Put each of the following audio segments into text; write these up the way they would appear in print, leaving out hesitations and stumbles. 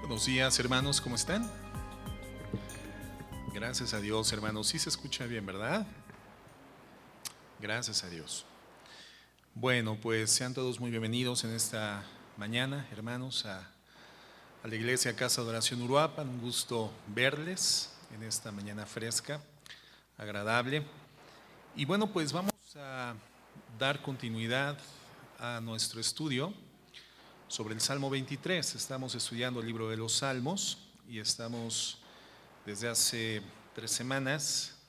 Buenos días, hermanos, ¿cómo están? Gracias a Dios, hermanos. Sí se escucha bien, ¿verdad? Gracias a Dios. Bueno, pues sean todos muy bienvenidos en esta mañana, hermanos, a la iglesia Casa de Oración Uruapan. Un gusto verles en esta mañana fresca, agradable. Y bueno, pues vamos a dar continuidad a nuestro estudio sobre el Salmo 23. Estamos estudiando el libro de los Salmos y estamos desde hace 3 semanas,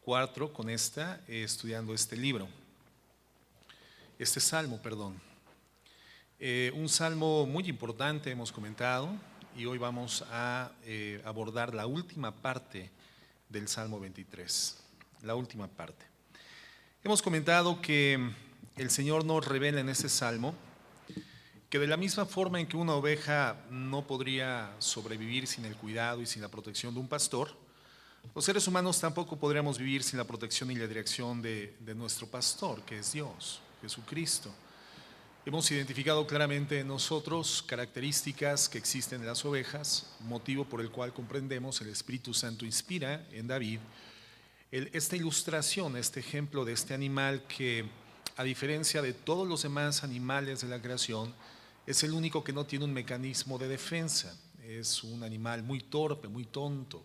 4 con estudiando este libro, este salmo, perdón. Un salmo muy importante hemos comentado y hoy vamos a abordar la última parte del Salmo 23, la última parte. Hemos comentado que el Señor nos revela en este salmo que de la misma forma en que una oveja no podría sobrevivir sin el cuidado y sin la protección de un pastor, los seres humanos tampoco podríamos vivir sin la protección y la dirección de nuestro pastor, que es Dios, Jesucristo. Hemos identificado claramente en nosotros características que existen en las ovejas, motivo por el cual comprendemos el Espíritu Santo inspira en David esta ilustración, este ejemplo de este animal que, a diferencia de todos los demás animales de la creación, es el único que no tiene un mecanismo de defensa. Es un animal muy torpe, muy tonto.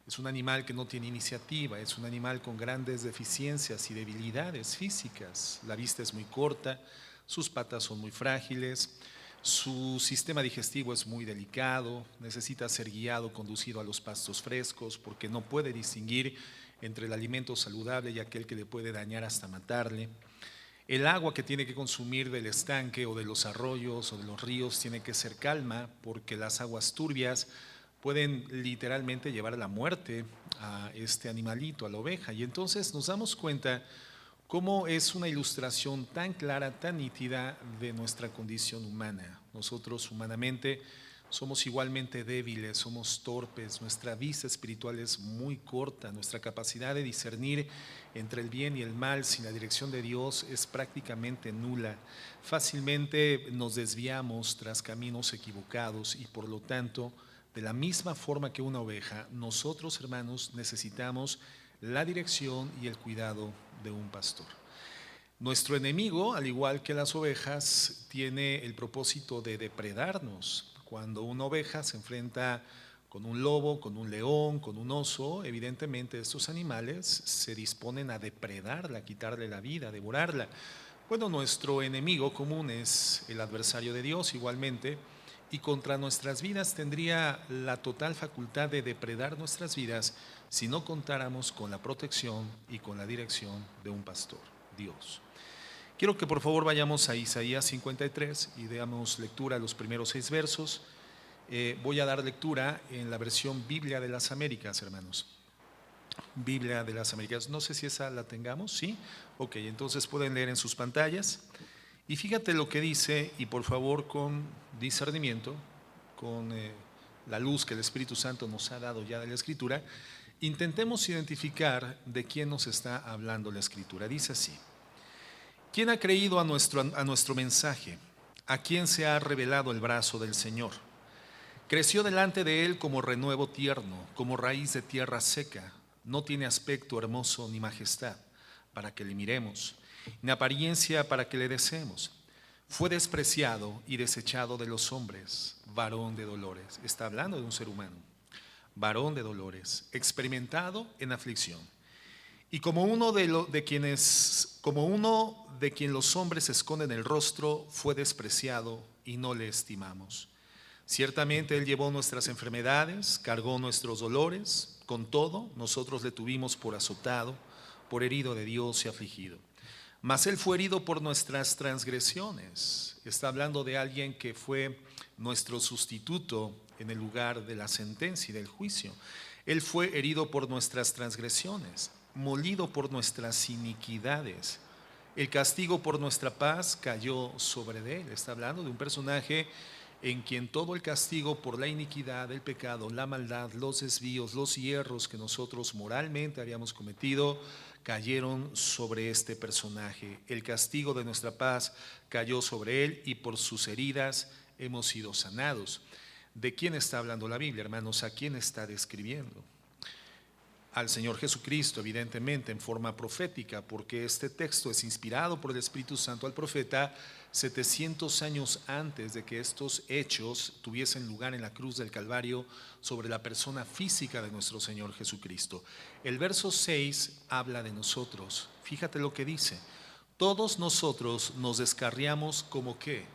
Es un animal que no tiene iniciativa, es un animal con grandes deficiencias y debilidades físicas. La vista es muy corta, sus patas son muy frágiles, su sistema digestivo es muy delicado, necesita ser guiado, conducido a los pastos frescos porque no puede distinguir entre el alimento saludable y aquel que le puede dañar hasta matarle. El agua que tiene que consumir del estanque o de los arroyos o de los ríos tiene que ser calma porque las aguas turbias pueden literalmente llevar a la muerte a este animalito, a la oveja. Y entonces nos damos cuenta cómo es una ilustración tan clara, tan nítida de nuestra condición humana. Nosotros humanamente somos igualmente débiles, somos torpes, nuestra vista espiritual es muy corta, nuestra capacidad de discernir entre el bien y el mal sin la dirección de Dios es prácticamente nula. Fácilmente nos desviamos tras caminos equivocados y por lo tanto, de la misma forma que una oveja, nosotros, hermanos, necesitamos la dirección y el cuidado de un pastor. Nuestro enemigo, al igual que las ovejas, tiene el propósito de depredarnos. Cuando una oveja se enfrenta con un lobo, con un león, con un oso, evidentemente estos animales se disponen a depredarla, a quitarle la vida, a devorarla. Bueno, nuestro enemigo común es el adversario de Dios igualmente, y contra nuestras vidas tendría la total facultad de depredar nuestras vidas si no contáramos con la protección y con la dirección de un pastor, Dios. Quiero que por favor vayamos a Isaías 53 y demos lectura a los primeros 6 versos. Voy a dar lectura en la versión Biblia de las Américas, hermanos. Biblia de las Américas. No sé si esa la tengamos, ¿sí? Ok, entonces pueden leer en sus pantallas. Y fíjate lo que dice, y por favor con discernimiento, con la luz que el Espíritu Santo nos ha dado ya de la Escritura, intentemos identificar de quién nos está hablando la Escritura. Dice así: ¿quién ha creído a nuestro mensaje? ¿A quién se ha revelado el brazo del Señor? Creció delante de él como renuevo tierno, como raíz de tierra seca. No tiene aspecto hermoso ni majestad para que le miremos, ni apariencia para que le deseemos. Fue despreciado y desechado de los hombres, varón de dolores. Está hablando de un ser humano. Varón de dolores, experimentado en aflicción. Y como uno de quien los hombres esconden el rostro, fue despreciado y no le estimamos. Ciertamente Él llevó nuestras enfermedades, cargó nuestros dolores, con todo nosotros le tuvimos por azotado, por herido de Dios y afligido. Mas Él fue herido por nuestras transgresiones. Está hablando de alguien que fue nuestro sustituto en el lugar de la sentencia y del juicio. Él fue herido por nuestras transgresiones, molido por nuestras iniquidades. El castigo por nuestra paz cayó sobre él. Está hablando de un personaje en quien todo el castigo por la iniquidad, el pecado, la maldad, los desvíos, los hierros que nosotros moralmente habíamos cometido, cayeron sobre este personaje. El castigo de nuestra paz cayó sobre él y por sus heridas hemos sido sanados. ¿De quién está hablando la Biblia, hermanos? ¿A quién está describiendo? Al Señor Jesucristo, evidentemente, en forma profética, porque este texto es inspirado por el Espíritu Santo al profeta 700 años antes de que estos hechos tuviesen lugar en la cruz del Calvario sobre la persona física de nuestro Señor Jesucristo. El verso 6 habla de nosotros. Fíjate lo que dice: todos nosotros nos descarriamos como ¿qué?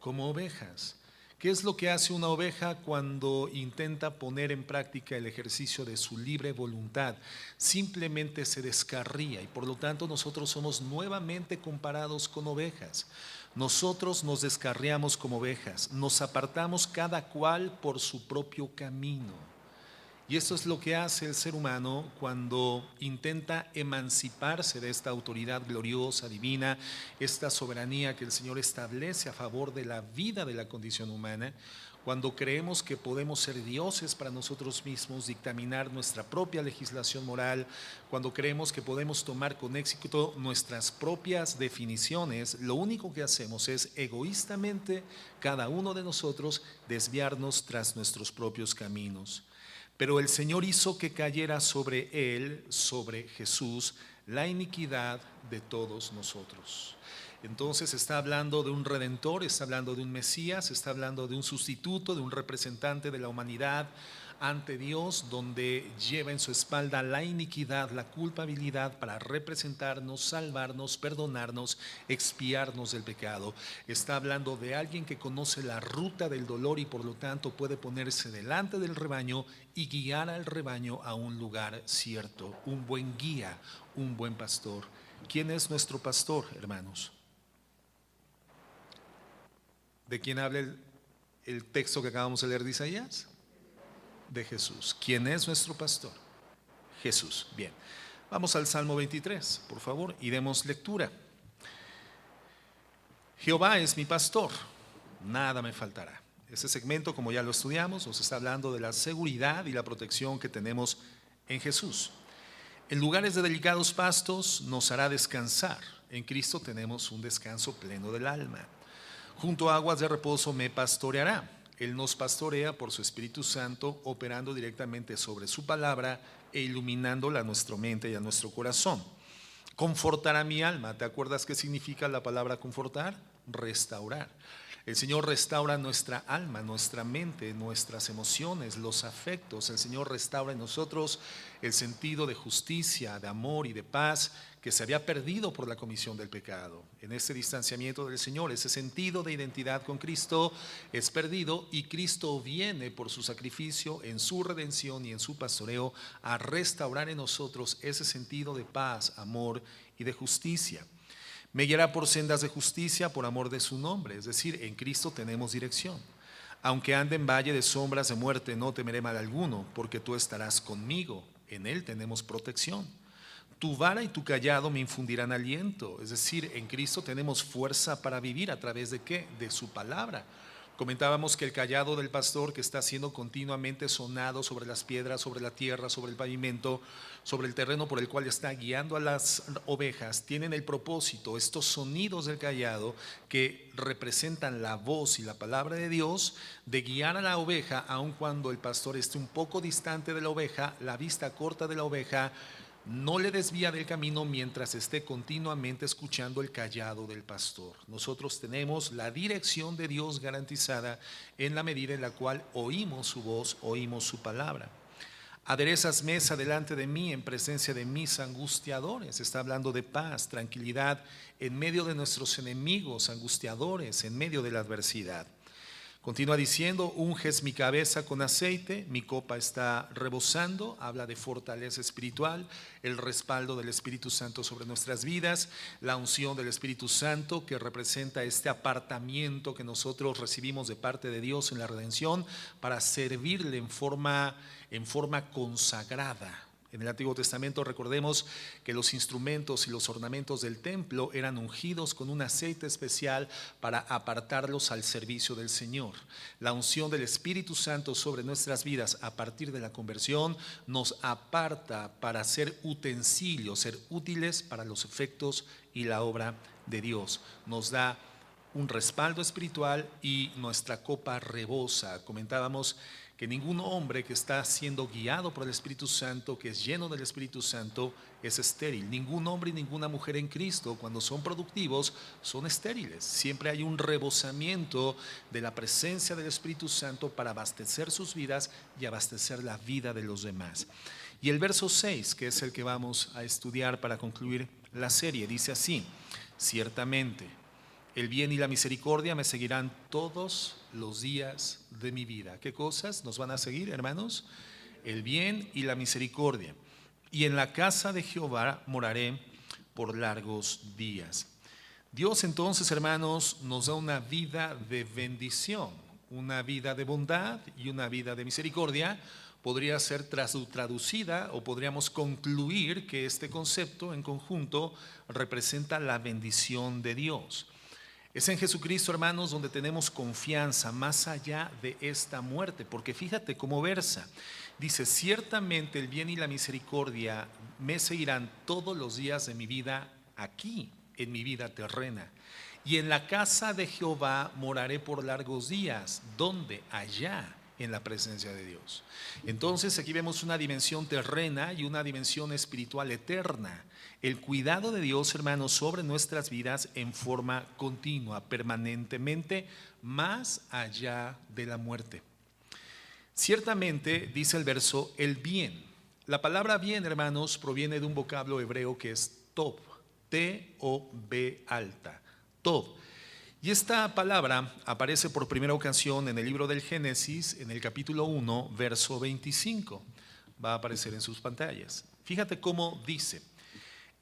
Como ovejas. ¿Qué es lo que hace una oveja cuando intenta poner en práctica el ejercicio de su libre voluntad? Simplemente se descarría, y por lo tanto nosotros somos nuevamente comparados con ovejas. Nosotros nos descarriamos como ovejas, nos apartamos cada cual por su propio camino. Y esto es lo que hace el ser humano cuando intenta emanciparse de esta autoridad gloriosa, divina, esta soberanía que el Señor establece a favor de la vida de la condición humana. Cuando creemos que podemos ser dioses para nosotros mismos, dictaminar nuestra propia legislación moral, cuando creemos que podemos tomar con éxito nuestras propias definiciones, lo único que hacemos es egoístamente, cada uno de nosotros, desviarnos tras nuestros propios caminos. Pero el Señor hizo que cayera sobre él, sobre Jesús, la iniquidad de todos nosotros. Entonces está hablando de un redentor, está hablando de un Mesías, está hablando de un sustituto, de un representante de la humanidad ante Dios, donde lleva en su espalda la iniquidad, la culpabilidad, para representarnos, salvarnos, perdonarnos, expiarnos del pecado. Está hablando de alguien que conoce la ruta del dolor y por lo tanto puede ponerse delante del rebaño y guiar al rebaño a un lugar cierto. Un buen guía, un buen pastor. ¿Quién es nuestro pastor, hermanos? ¿De quién habla el texto que acabamos de leer de Isaías? De Jesús. ¿Quién es nuestro pastor? Jesús. Bien, vamos al Salmo 23, por favor, y demos lectura. Jehová es mi pastor, nada me faltará. Este segmento, como ya lo estudiamos, nos está hablando de la seguridad y la protección que tenemos en Jesús. En lugares de delicados pastos nos hará descansar. En Cristo tenemos un descanso pleno del alma. Junto a aguas de reposo me pastoreará. Él nos pastorea por su Espíritu Santo, operando directamente sobre su palabra e iluminándola a nuestra mente y a nuestro corazón. Confortará mi alma. ¿Te acuerdas qué significa la palabra confortar? Restaurar. El Señor restaura nuestra alma, nuestra mente, nuestras emociones, los afectos. El Señor restaura en nosotros el sentido de justicia, de amor y de paz que se había perdido por la comisión del pecado. En este distanciamiento del Señor, ese sentido de identidad con Cristo es perdido, y Cristo viene por su sacrificio, en su redención y en su pastoreo, a restaurar en nosotros ese sentido de paz, amor y de justicia. Me guiará por sendas de justicia por amor de su nombre. Es decir, en Cristo tenemos dirección. Aunque ande en valle de sombras de muerte, no temeré mal alguno, porque tú estarás conmigo. En Él tenemos protección. Tu vara y tu callado me infundirán aliento. Es decir, en Cristo tenemos fuerza para vivir. ¿A través de qué? De su palabra. Comentábamos que el callado del pastor, que está siendo continuamente sonado sobre las piedras, sobre la tierra, sobre el pavimento, sobre el terreno por el cual está guiando a las ovejas, tienen el propósito, estos sonidos del callado que representan la voz y la palabra de Dios, de guiar a la oveja, aun cuando el pastor esté un poco distante de la oveja, la vista corta de la oveja no le desvía del camino mientras esté continuamente escuchando el callado del pastor. Nosotros tenemos la dirección de Dios garantizada en la medida en la cual oímos su voz, oímos su palabra. Aderezas mesa delante de mí en presencia de mis angustiadores. Está hablando de paz, tranquilidad en medio de nuestros enemigos angustiadores, en medio de la adversidad. Continúa diciendo: unges mi cabeza con aceite, mi copa está rebosando. Habla de fortaleza espiritual, el respaldo del Espíritu Santo sobre nuestras vidas, la unción del Espíritu Santo que representa este apartamiento que nosotros recibimos de parte de Dios en la redención para servirle en forma consagrada. En el Antiguo Testamento recordemos que los instrumentos y los ornamentos del templo eran ungidos con un aceite especial para apartarlos al servicio del Señor. La unción del Espíritu Santo sobre nuestras vidas a partir de la conversión nos aparta para ser utensilios, ser útiles para los efectos y la obra de Dios. Nos da un respaldo espiritual y nuestra copa rebosa. Comentábamos que ningún hombre que está siendo guiado por el Espíritu Santo, que es lleno del Espíritu Santo, es estéril. Ningún hombre y ninguna mujer en Cristo, cuando son productivos, son estériles. Siempre hay un rebosamiento de la presencia del Espíritu Santo para abastecer sus vidas y abastecer la vida de los demás. Y el verso 6, que es el que vamos a estudiar para concluir la serie, dice así: ciertamente el bien y la misericordia me seguirán todos los días de mi vida. ¿Qué cosas nos van a seguir, hermanos? El bien y la misericordia. Y en la casa de Jehová moraré por largos días. Dios entonces, hermanos, nos da una vida de bendición, una vida de bondad y una vida de misericordia. Podría ser traducida o podríamos concluir que este concepto en conjunto representa la bendición de Dios. Es en Jesucristo, hermanos, donde tenemos confianza más allá de esta muerte, porque fíjate cómo versa. Dice: ciertamente el bien y la misericordia me seguirán todos los días de mi vida aquí, en mi vida terrena. Y en la casa de Jehová moraré por largos días. ¿Dónde? Allá, en la presencia de Dios. Entonces aquí vemos una dimensión terrena y una dimensión espiritual eterna. El cuidado de Dios, hermanos, sobre nuestras vidas en forma continua, permanentemente, más allá de la muerte. Ciertamente, dice el verso, el bien. La palabra bien, hermanos, proviene de un vocablo hebreo que es tov, T-O-B alta, tov. Y esta palabra aparece por primera ocasión en el libro del Génesis, en el capítulo 1, verso 25. Va a aparecer en sus pantallas. Fíjate cómo dice: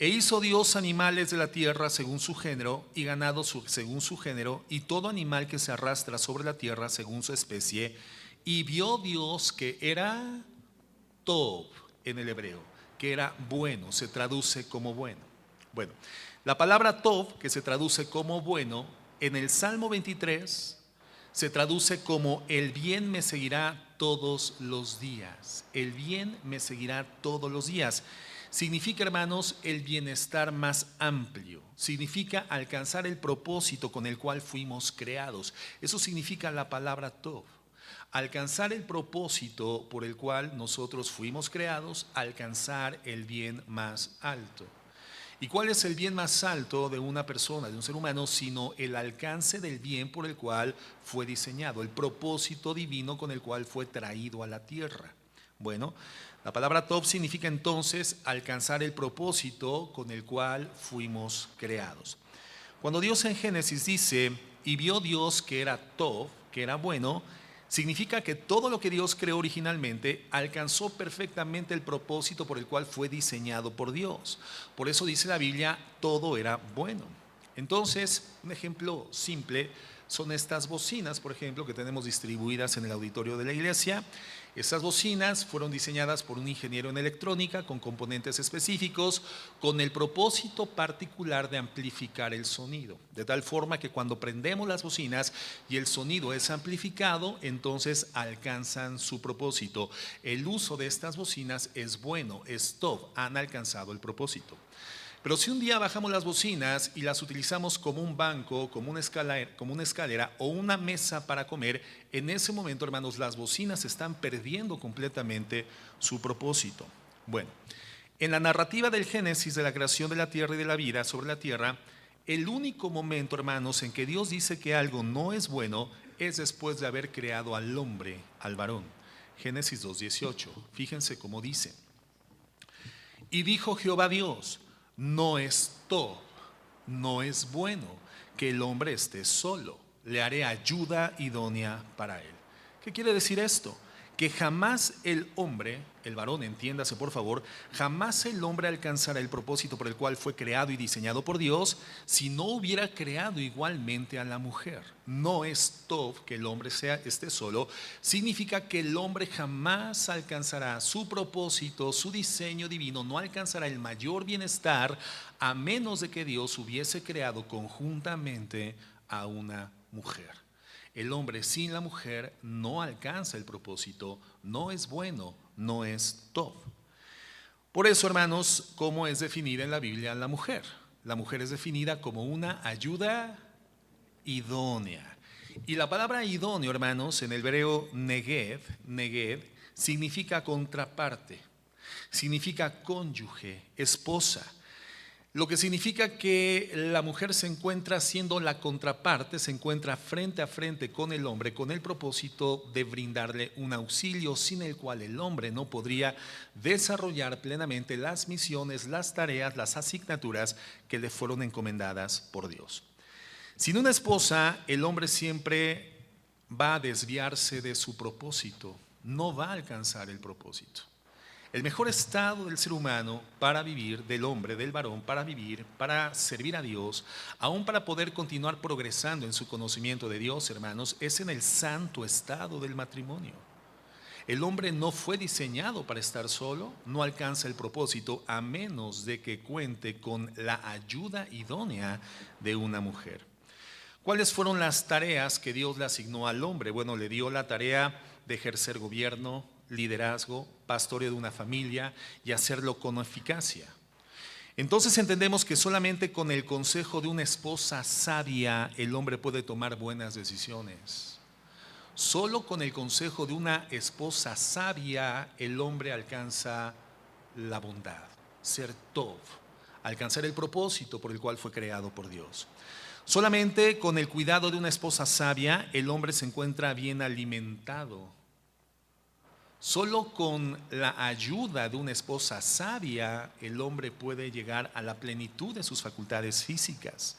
e hizo Dios animales de la tierra según su género, y ganado según su género, y todo animal que se arrastra sobre la tierra según su especie. Y vio Dios que era tov en el hebreo, que era bueno, se traduce como bueno. Bueno, la palabra tov, que se traduce como bueno, en el Salmo 23 se traduce como el bien me seguirá todos los días. El bien me seguirá todos los días. Significa, hermanos, el bienestar más amplio. Significa alcanzar el propósito con el cual fuimos creados. Eso significa la palabra tov. Alcanzar el propósito por el cual nosotros fuimos creados, alcanzar el bien más alto. ¿Y cuál es el bien más alto de una persona, de un ser humano, sino el alcance del bien por el cual fue diseñado, el propósito divino con el cual fue traído a la tierra? Bueno, la palabra tov significa entonces alcanzar el propósito con el cual fuimos creados. Cuando Dios en Génesis dice, y vio Dios que era tov, que era bueno, significa que todo lo que Dios creó originalmente alcanzó perfectamente el propósito por el cual fue diseñado por Dios. Por eso dice la Biblia, todo era bueno. Entonces, un ejemplo simple son estas bocinas, por ejemplo, que tenemos distribuidas en el auditorio de la iglesia. Estas bocinas fueron diseñadas por un ingeniero en electrónica con componentes específicos, con el propósito particular de amplificar el sonido. De tal forma que cuando prendemos las bocinas y el sonido es amplificado, entonces alcanzan su propósito. El uso de estas bocinas es bueno, es tov, han alcanzado el propósito. Pero si un día bajamos las bocinas y las utilizamos como un banco, como una escalera o una mesa para comer, en ese momento, hermanos, las bocinas están perdiendo completamente su propósito. Bueno, en la narrativa del Génesis de la creación de la tierra y de la vida sobre la tierra, el único momento, hermanos, en que Dios dice que algo no es bueno es después de haber creado al hombre, al varón. Génesis 2:18, fíjense cómo dice: y dijo Jehová Dios, no es tov, no es bueno que el hombre esté solo, le haré ayuda idónea para él. ¿Qué quiere decir esto? Que jamás el hombre, el varón, entiéndase por favor, jamás el hombre alcanzará el propósito por el cual fue creado y diseñado por Dios si no hubiera creado igualmente a la mujer. No es tov que el hombre esté solo, significa que el hombre jamás alcanzará su propósito, su diseño divino, no alcanzará el mayor bienestar a menos de que Dios hubiese creado conjuntamente a una mujer. El hombre sin la mujer no alcanza el propósito, no es bueno, no es tov. Por eso, hermanos, ¿cómo es definida en la Biblia la mujer? La mujer es definida como una ayuda idónea. Y la palabra idóneo, hermanos, en el hebreo neged, significa contraparte, significa cónyuge, esposa. Lo que significa que la mujer se encuentra siendo la contraparte, se encuentra frente a frente con el hombre con el propósito de brindarle un auxilio sin el cual el hombre no podría desarrollar plenamente las misiones, las tareas, las asignaturas que le fueron encomendadas por Dios. Sin una esposa, el hombre siempre va a desviarse de su propósito, no va a alcanzar el propósito. El mejor estado del ser humano para vivir, del hombre, del varón, para vivir, para servir a Dios, aún para poder continuar progresando en su conocimiento de Dios, hermanos, es en el santo estado del matrimonio. El hombre no fue diseñado para estar solo, no alcanza el propósito a menos de que cuente con la ayuda idónea de una mujer. ¿Cuáles fueron las tareas que Dios le asignó al hombre? Bueno, le dio la tarea de ejercer gobierno, liderazgo, pastoreo de una familia y hacerlo con eficacia. Entonces entendemos que solamente con el consejo de una esposa sabia el hombre puede tomar buenas decisiones. Solo con el consejo de una esposa sabia el hombre alcanza la bondad, ser tov, alcanzar el propósito por el cual fue creado por Dios. Solamente con el cuidado de una esposa sabia el hombre se encuentra bien alimentado. Solo con la ayuda de una esposa sabia el hombre puede llegar a la plenitud de sus facultades físicas.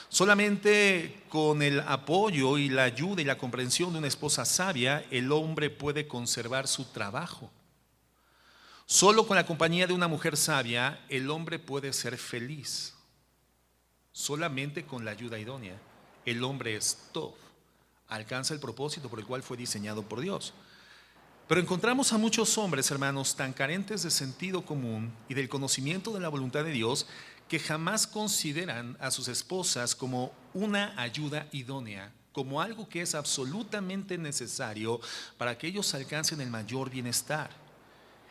Solamente con el apoyo y la ayuda y la comprensión de una esposa sabia el hombre puede conservar su trabajo. Solo con la compañía de una mujer sabia el hombre puede ser feliz. Solamente con la ayuda idónea el hombre es tov, alcanza el propósito por el cual fue diseñado por Dios. Pero encontramos a muchos hombres, hermanos, tan carentes de sentido común y del conocimiento de la voluntad de Dios que jamás consideran a sus esposas como una ayuda idónea, como algo que es absolutamente necesario para que ellos alcancen el mayor bienestar.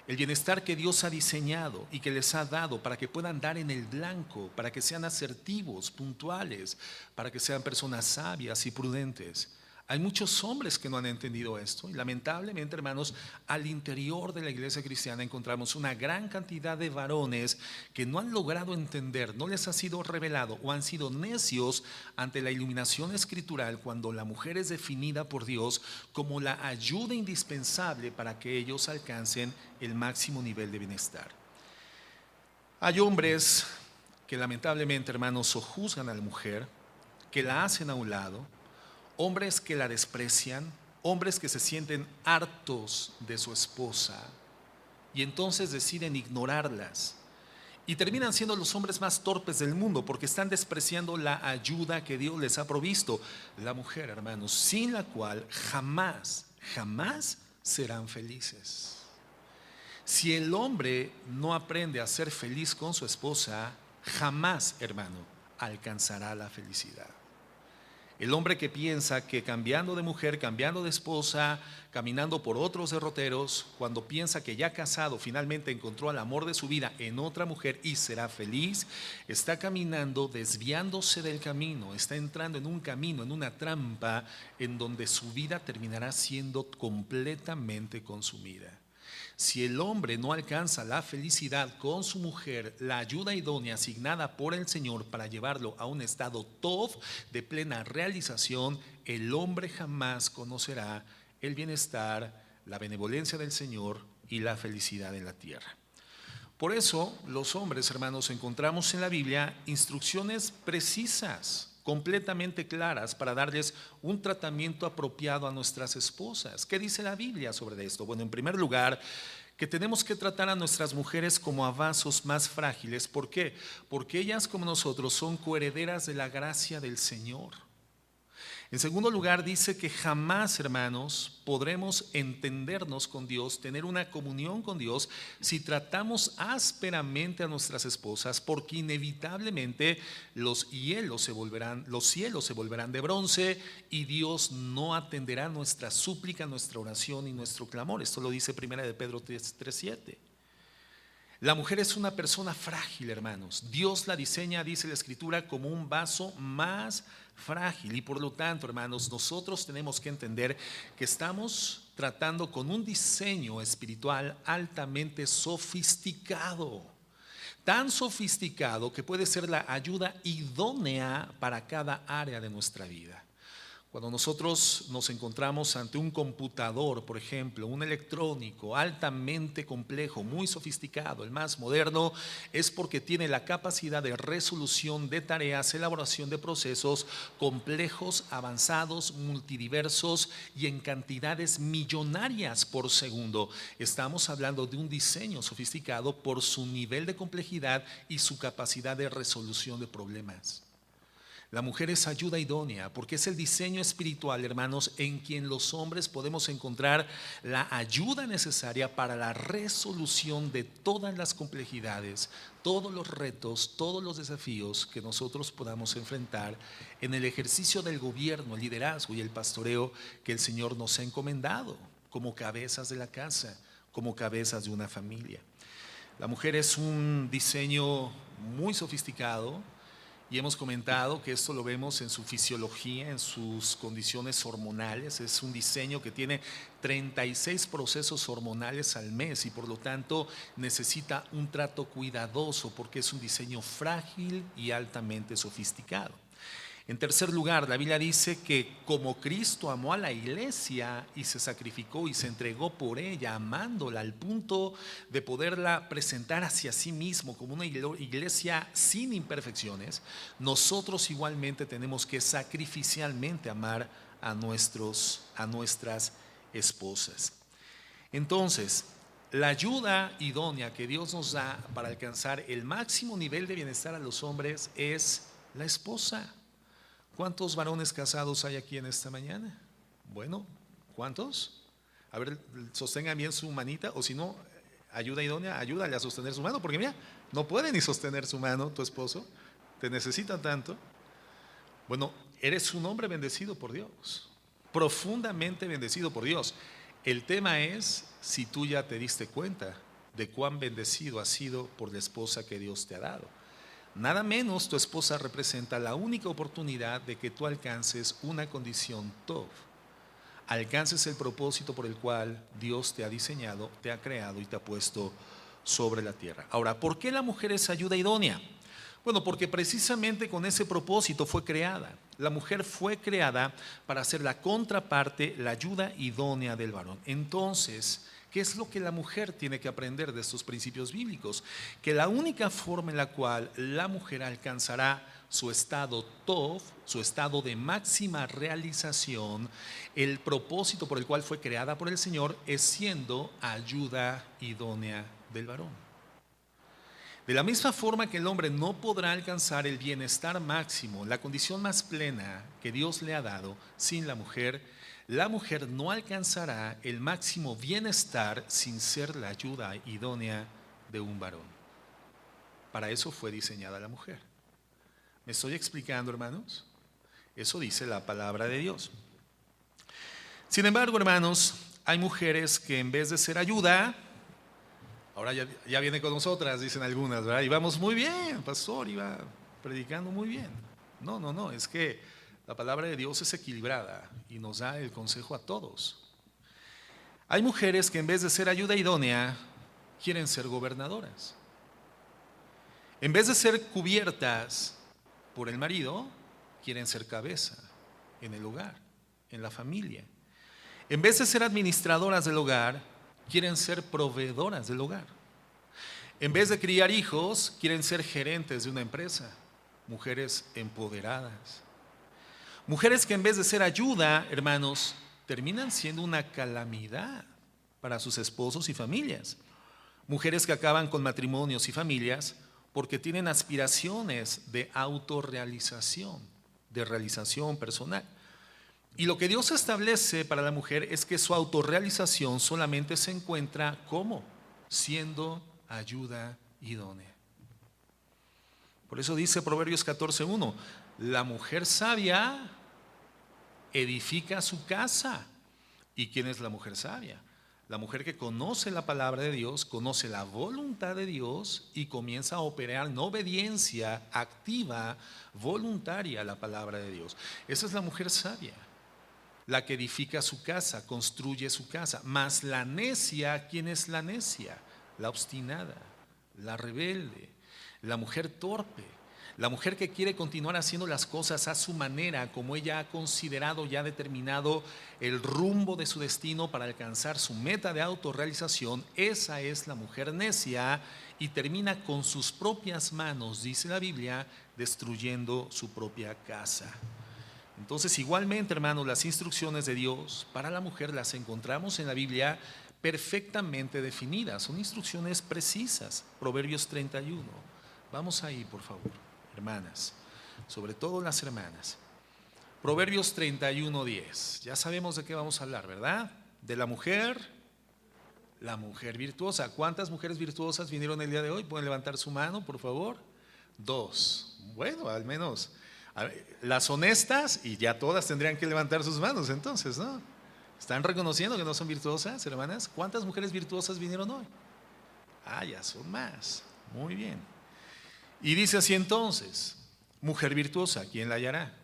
El bienestar que Dios ha diseñado y que les ha dado para que puedan dar en el blanco, para que sean asertivos, puntuales, para que sean personas sabias y prudentes. Hay muchos hombres que no han entendido esto y lamentablemente, hermanos, al interior de la iglesia cristiana encontramos una gran cantidad de varones que no han logrado entender, no les ha sido revelado o han sido necios ante la iluminación escritural cuando la mujer es definida por Dios como la ayuda indispensable para que ellos alcancen el máximo nivel de bienestar. Hay hombres que lamentablemente, hermanos, sojuzgan a la mujer, que la hacen a un lado, hombres que la desprecian, hombres que se sienten hartos de su esposa y entonces deciden ignorarlas y terminan siendo los hombres más torpes del mundo porque están despreciando la ayuda que Dios les ha provisto. La mujer, hermanos, sin la cual jamás serán felices. Si el hombre no aprende a ser feliz con su esposa, jamás, hermano, alcanzará la felicidad. El hombre que piensa que cambiando de mujer, cambiando de esposa, caminando por otros derroteros, cuando piensa que ya casado finalmente encontró al amor de su vida en otra mujer y será feliz, está caminando desviándose del camino, está entrando en un camino, en una trampa en donde su vida terminará siendo completamente consumida. Si el hombre no alcanza la felicidad con su mujer, la ayuda idónea asignada por el Señor para llevarlo a un estado tov de plena realización, el hombre jamás conocerá el bienestar, la benevolencia del Señor y la felicidad en la tierra. Por eso, los hombres, hermanos, encontramos en la Biblia instrucciones precisas, completamente claras para darles un tratamiento apropiado a nuestras esposas. ¿Qué dice la Biblia sobre esto? Bueno, en primer lugar, que tenemos que tratar a nuestras mujeres como a vasos más frágiles. ¿Por qué? Porque ellas, como nosotros, son coherederas de la gracia del Señor. En segundo lugar, dice que jamás, hermanos, podremos entendernos con Dios, tener una comunión con Dios, si tratamos ásperamente a nuestras esposas, porque inevitablemente los cielos se volverán de bronce y Dios no atenderá nuestra súplica, nuestra oración y nuestro clamor. Esto lo dice 1 de Pedro 3:7. La mujer es una persona frágil, hermanos. Dios la diseña, dice la Escritura, como un vaso más frágil. Y por lo tanto, hermanos, nosotros tenemos que entender que estamos tratando con un diseño espiritual altamente sofisticado. Tan sofisticado que puede ser la ayuda idónea para cada área de nuestra vida. Cuando nosotros nos encontramos ante un computador, por ejemplo, un electrónico altamente complejo, muy sofisticado, el más moderno, es porque tiene la capacidad de resolución de tareas, elaboración de procesos complejos, avanzados, multidiversos y en cantidades millonarias por segundo. Estamos hablando de un diseño sofisticado por su nivel de complejidad y su capacidad de resolución de problemas. La mujer es ayuda idónea porque es el diseño espiritual, hermanos, en quien los hombres podemos encontrar la ayuda necesaria para la resolución de todas las complejidades, todos los retos, todos los desafíos que nosotros podamos enfrentar en el ejercicio del gobierno, el liderazgo y el pastoreo que el Señor nos ha encomendado como cabezas de la casa, como cabezas de una familia. La mujer es un diseño muy sofisticado. Y hemos comentado que esto lo vemos en su fisiología, en sus condiciones hormonales. Es un diseño que tiene 36 procesos hormonales al mes y por lo tanto necesita un trato cuidadoso porque es un diseño frágil y altamente sofisticado. En tercer lugar, la Biblia dice que como Cristo amó a la iglesia y se sacrificó y se entregó por ella, amándola al punto de poderla presentar hacia sí mismo como una iglesia sin imperfecciones, nosotros igualmente tenemos que sacrificialmente amar a nuestras esposas. Entonces, la ayuda idónea que Dios nos da para alcanzar el máximo nivel de bienestar a los hombres es la esposa. ¿Cuántos varones casados hay aquí en esta mañana? Bueno, ¿cuántos? A ver, sostengan bien su manita, o si no, ayuda idónea, ayúdale a sostener su mano, porque mira, no puede ni sostener su mano tu esposo, te necesita tanto. Bueno, eres un hombre bendecido por Dios, profundamente bendecido por Dios. El tema es si tú ya te diste cuenta de cuán bendecido has sido por la esposa que Dios te ha dado. Nada menos tu esposa representa la única oportunidad de que tú alcances una condición tov, alcances el propósito por el cual Dios te ha diseñado, te ha creado y te ha puesto sobre la tierra. Ahora, ¿por qué la mujer es ayuda idónea? Bueno, porque precisamente con ese propósito fue creada. La mujer fue creada para ser la contraparte, la ayuda idónea del varón. Entonces, ¿qué es lo que la mujer tiene que aprender de estos principios bíblicos? Que la única forma en la cual la mujer alcanzará su estado tov, su estado de máxima realización, el propósito por el cual fue creada por el Señor, es siendo ayuda idónea del varón. De la misma forma que el hombre no podrá alcanzar el bienestar máximo, la condición más plena que Dios le ha dado sin la mujer no alcanzará el máximo bienestar sin ser la ayuda idónea de un varón. Para eso fue diseñada la mujer. ¿Me estoy explicando, hermanos? Eso dice la palabra de Dios. Sin embargo, hermanos, hay mujeres que en vez de ser ayuda, ahora ya viene con nosotras, dicen algunas, ¿verdad? Y vamos muy bien, pastor, iba predicando muy bien. No, es que la palabra de Dios es equilibrada y nos da el consejo a todos. Hay mujeres que en vez de ser ayuda idónea, quieren ser gobernadoras. En vez de ser cubiertas por el marido, quieren ser cabeza en el hogar, en la familia. En vez de ser administradoras del hogar, quieren ser proveedoras del hogar. En vez de criar hijos, quieren ser gerentes de una empresa. Mujeres empoderadas. Mujeres que en vez de ser ayuda, hermanos, terminan siendo una calamidad para sus esposos y familias. Mujeres que acaban con matrimonios y familias porque tienen aspiraciones de autorrealización, de realización personal. Y lo que Dios establece para la mujer es que su autorrealización solamente se encuentra ¿cómo? Siendo ayuda idónea. Por eso dice Proverbios 14:1, la mujer sabia edifica su casa. ¿Y quién es la mujer sabia? La mujer que conoce la palabra de Dios, conoce la voluntad de Dios y comienza a operar en obediencia activa, voluntaria a la palabra de Dios. Esa es la mujer sabia, la que edifica su casa, construye su casa. Mas la necia, ¿quién es la necia? La obstinada, la rebelde, la mujer torpe. La mujer que quiere continuar haciendo las cosas a su manera, como ella ha considerado y ha determinado el rumbo de su destino para alcanzar su meta de autorrealización, esa es la mujer necia y termina con sus propias manos, dice la Biblia, destruyendo su propia casa. Entonces, igualmente, hermanos, las instrucciones de Dios para la mujer las encontramos en la Biblia perfectamente definidas, son instrucciones precisas. Proverbios 31. Vamos ahí, por favor. Hermanas, sobre todo las hermanas. Proverbios 31:10. Ya sabemos de qué vamos a hablar, ¿verdad? De la mujer virtuosa. ¿Cuántas mujeres virtuosas vinieron el día de hoy? ¿Pueden levantar su mano, por favor? 2. Bueno, al menos las honestas, y ya todas tendrían que levantar sus manos entonces, ¿no? ¿Están reconociendo que no son virtuosas, hermanas? ¿Cuántas mujeres virtuosas vinieron hoy? Ya son más. Muy bien. Y dice así entonces: mujer virtuosa, ¿quién la hallará?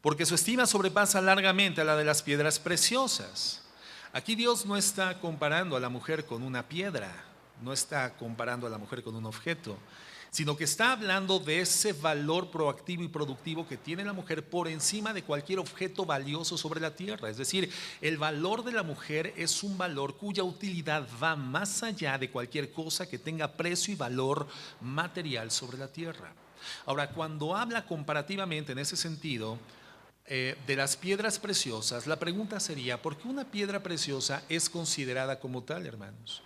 Porque su estima sobrepasa largamente a la de las piedras preciosas. Aquí Dios no está comparando a la mujer con una piedra, no está comparando a la mujer con un objeto, sino que está hablando de ese valor proactivo y productivo que tiene la mujer por encima de cualquier objeto valioso sobre la tierra. Es decir, el valor de la mujer es un valor cuya utilidad va más allá de cualquier cosa que tenga precio y valor material sobre la tierra. Ahora, cuando habla comparativamente en ese sentido de las piedras preciosas, la pregunta sería: ¿por qué una piedra preciosa es considerada como tal, hermanos?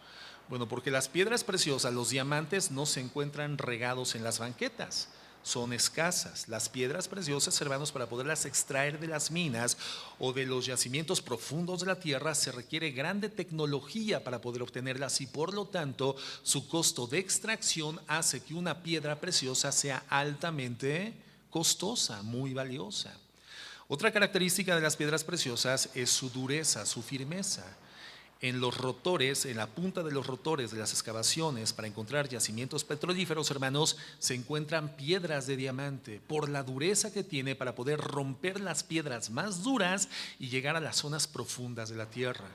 Bueno, porque las piedras preciosas, los diamantes, no se encuentran regados en las banquetas, son escasas. Las piedras preciosas, hermanos, para poderlas extraer de las minas o de los yacimientos profundos de la tierra, se requiere grande tecnología para poder obtenerlas y por lo tanto su costo de extracción hace que una piedra preciosa sea altamente costosa, muy valiosa. Otra característica de las piedras preciosas es su dureza, su firmeza. En los rotores, en la punta de los rotores de las excavaciones para encontrar yacimientos petrolíferos, hermanos, se encuentran piedras de diamante por la dureza que tiene para poder romper las piedras más duras y llegar a las zonas profundas de la tierra.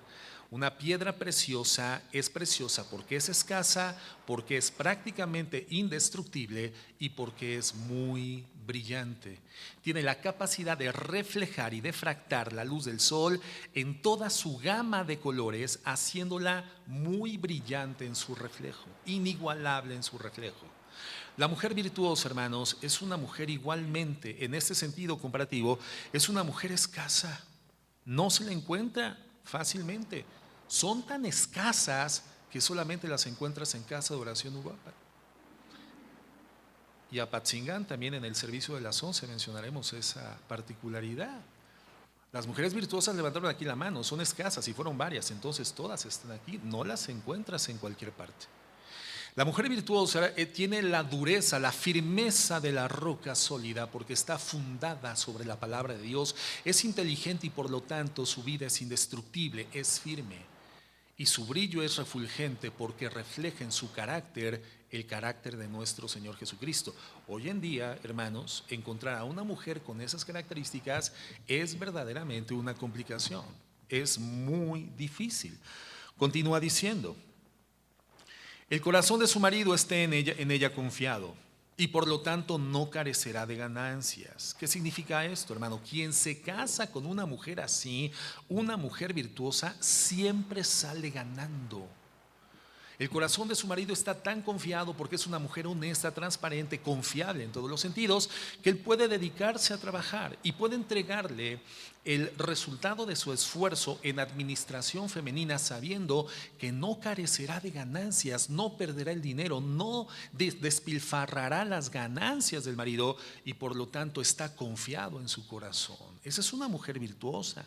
Una piedra preciosa es preciosa porque es escasa, porque es prácticamente indestructible y porque es muy brillante. Tiene la capacidad de reflejar y difractar la luz del sol en toda su gama de colores, haciéndola muy brillante en su reflejo, inigualable en su reflejo. La mujer virtuosa, hermanos, es una mujer igualmente, en este sentido comparativo, es una mujer escasa. No se la encuentra fácilmente. Son tan escasas que solamente las encuentras en Casa de Oración Uruapan. Y a Patzingán también en el servicio de las 11 mencionaremos esa particularidad. Las mujeres virtuosas levantaron aquí la mano, son escasas y fueron varias, entonces todas están aquí, no las encuentras en cualquier parte. La mujer virtuosa tiene la dureza, la firmeza de la roca sólida porque está fundada sobre la palabra de Dios, es inteligente y por lo tanto su vida es indestructible, es firme y su brillo es refulgente porque refleja en su carácter el carácter de nuestro Señor Jesucristo. Hoy en día, hermanos, encontrar a una mujer con esas características es verdaderamente una complicación, es muy difícil. Continúa diciendo: el corazón de su marido esté en ella confiado y por lo tanto no carecerá de ganancias. ¿Qué significa esto, hermano? Quien se casa con una mujer así, una mujer virtuosa, siempre sale ganando. El corazón de su marido está tan confiado porque es una mujer honesta, transparente, confiable en todos los sentidos, que él puede dedicarse a trabajar y puede entregarle el resultado de su esfuerzo en administración femenina sabiendo que no carecerá de ganancias, no perderá el dinero, no despilfarrará las ganancias del marido y por lo tanto está confiado en su corazón. Esa es una mujer virtuosa.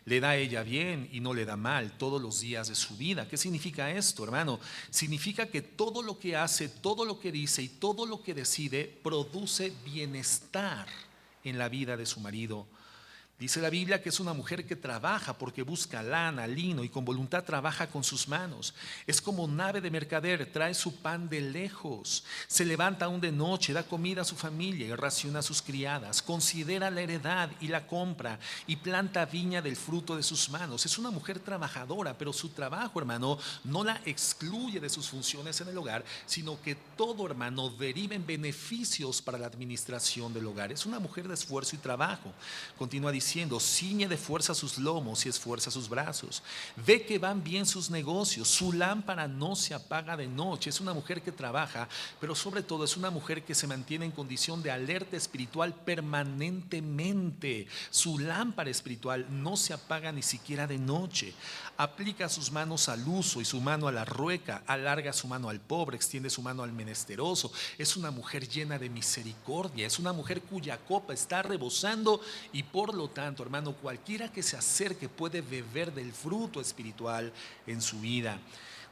Le da a ella bien y no le da mal todos los días de su vida. ¿Qué significa esto, hermano? Significa que todo lo que hace, todo lo que dice y todo lo que decide produce bienestar en la vida de su marido. Dice la Biblia que es una mujer que trabaja porque busca lana, lino y con voluntad trabaja con sus manos. Es como nave de mercader, trae su pan de lejos. Se levanta aún de noche, da comida a su familia y raciona a sus criadas. Considera la heredad y la compra y planta viña del fruto de sus manos. Es una mujer trabajadora, pero su trabajo, hermano, no la excluye de sus funciones en el hogar, sino que todo, hermano, deriva en beneficios para la administración del hogar. Es una mujer de esfuerzo y trabajo. Continúa diciendo: ciñe de fuerza sus lomos y esfuerza sus brazos. Ve que van bien sus negocios, su lámpara no se apaga de noche. Es una mujer que trabaja, pero sobre todo es una mujer que se mantiene en condición de alerta espiritual permanentemente. Su lámpara espiritual no se apaga ni siquiera de noche. Aplica sus manos al uso y su mano a la rueca, alarga su mano al pobre, extiende su mano al menesteroso. Es una mujer llena de misericordia, es una mujer cuya copa está rebosando y por lo tanto, hermano, cualquiera que se acerque puede beber del fruto espiritual en su vida.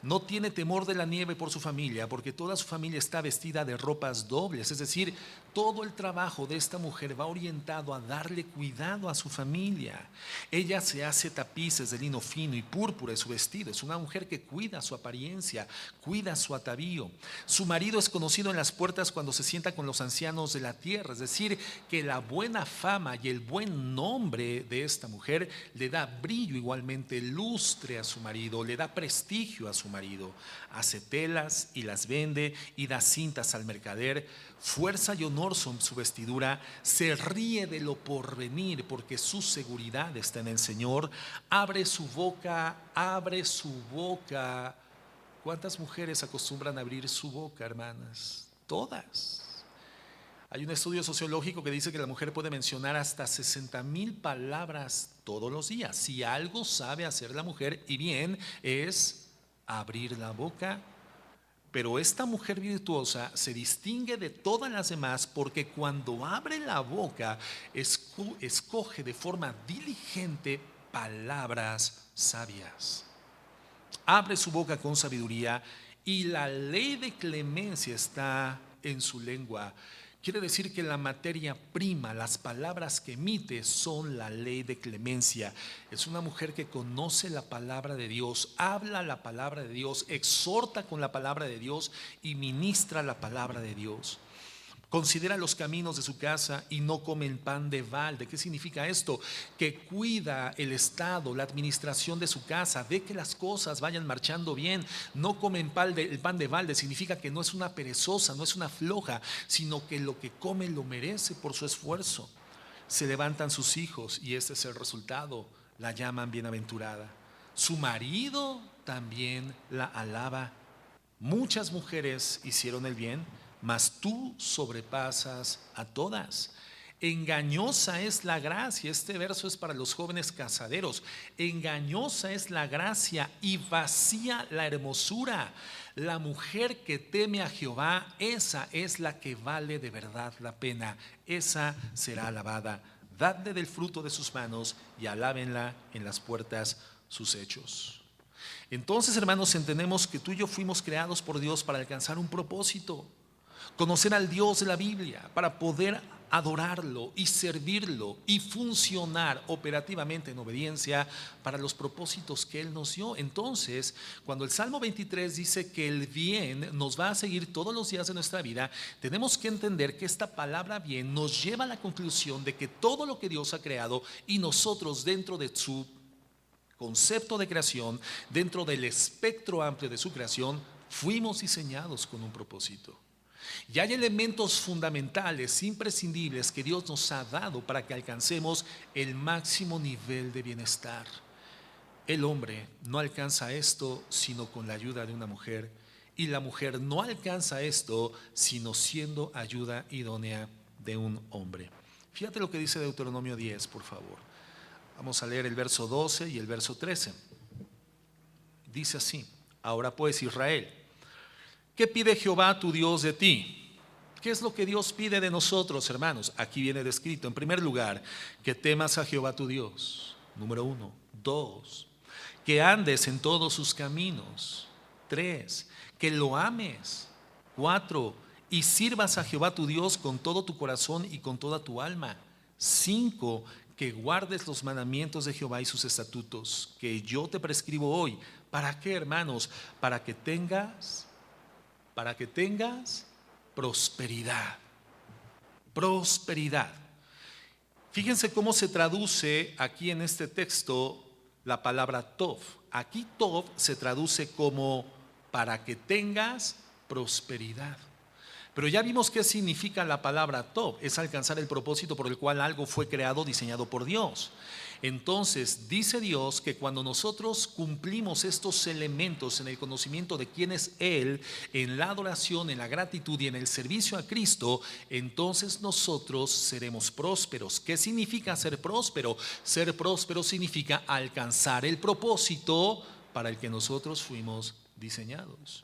No tiene temor de la nieve por su familia, porque toda su familia está vestida de ropas dobles. Es decir, todo el trabajo de esta mujer va orientado a darle cuidado a su familia. Ella se hace tapices de lino fino y púrpura en su vestido. Es una mujer que cuida su apariencia, cuida su atavío. Su marido es conocido en las puertas cuando se sienta con los ancianos de la tierra. Es decir, que la buena fama y el buen nombre de esta mujer le da brillo, igualmente lustre a su marido, le da prestigio a su marido. Hace telas y las vende y da cintas al mercader. Fuerza y honor son su vestidura. Se ríe de lo porvenir porque su seguridad está en el Señor. Abre su boca, abre su boca. ¿Cuántas mujeres acostumbran a abrir su boca, hermanas? Todas. Hay un estudio sociológico que dice que la mujer puede mencionar hasta 60,000 palabras todos los días. Si algo sabe hacer la mujer, y bien, es abrir la boca. Pero esta mujer virtuosa se distingue de todas las demás porque cuando abre la boca escoge de forma diligente palabras sabias. Abre su boca con sabiduría y la ley de clemencia está en su lengua. Quiere decir que la materia prima, las palabras que emite son la ley de clemencia. Es una mujer que conoce la palabra de Dios, habla la palabra de Dios, exhorta con la palabra de Dios y ministra la palabra de Dios. Considera los caminos de su casa y no come el pan de balde. ¿Qué significa esto? Que cuida el estado, la administración de su casa, ve que las cosas vayan marchando bien. No come el pan de balde, significa que no es una perezosa, no es una floja, sino que lo que come lo merece por su esfuerzo. Se levantan sus hijos y este es el resultado, la llaman bienaventurada. Su marido también la alaba. Muchas mujeres hicieron el bien, mas tú sobrepasas a todas. Engañosa es la gracia. Este verso es para los jóvenes casaderos. Engañosa es la gracia y vacía la hermosura. La mujer que teme a Jehová, esa es la que vale de verdad la pena. Esa será alabada. Dadle del fruto de sus manos y alábenla en las puertas sus hechos. Entonces, hermanos, entendemos que tú y yo fuimos creados por Dios para alcanzar un propósito. Conocer al Dios de la Biblia para poder adorarlo y servirlo y funcionar operativamente en obediencia para los propósitos que Él nos dio. Entonces, cuando el Salmo 23 dice que el bien nos va a seguir todos los días de nuestra vida, tenemos que entender que esta palabra bien nos lleva a la conclusión de que todo lo que Dios ha creado y nosotros dentro de su concepto de creación, dentro del espectro amplio de su creación, fuimos diseñados con un propósito. Y hay elementos fundamentales, imprescindibles que Dios nos ha dado para que alcancemos el máximo nivel de bienestar. El hombre no alcanza esto sino con la ayuda de una mujer, y la mujer no alcanza esto sino siendo ayuda idónea de un hombre. Fíjate lo que dice Deuteronomio 10, por favor. Vamos a leer el verso 12 y el verso 13. Dice así: ahora pues, Israel, ¿qué pide Jehová tu Dios de ti? ¿Qué es lo que Dios pide de nosotros, hermanos? Aquí viene descrito. En primer lugar, que temas a Jehová tu Dios. Número 1. 2. Que andes en todos sus caminos. 3. Que lo ames. 4. Y sirvas a Jehová tu Dios con todo tu corazón y con toda tu alma. 5. que guardes los mandamientos de Jehová y sus estatutos, que yo te prescribo hoy. ¿Para qué, hermanos? Para que tengas prosperidad. Prosperidad. Fíjense cómo se traduce aquí en este texto la palabra tov. Aquí tov se traduce como para que tengas prosperidad. Pero ya vimos qué significa la palabra tov. Es alcanzar el propósito por el cual algo fue creado, diseñado por Dios. Entonces dice Dios que cuando nosotros cumplimos estos elementos en el conocimiento de quién es Él, en la adoración, en la gratitud y en el servicio a Cristo, entonces nosotros seremos prósperos. ¿Qué significa ser próspero? Ser próspero significa alcanzar el propósito para el que nosotros fuimos diseñados.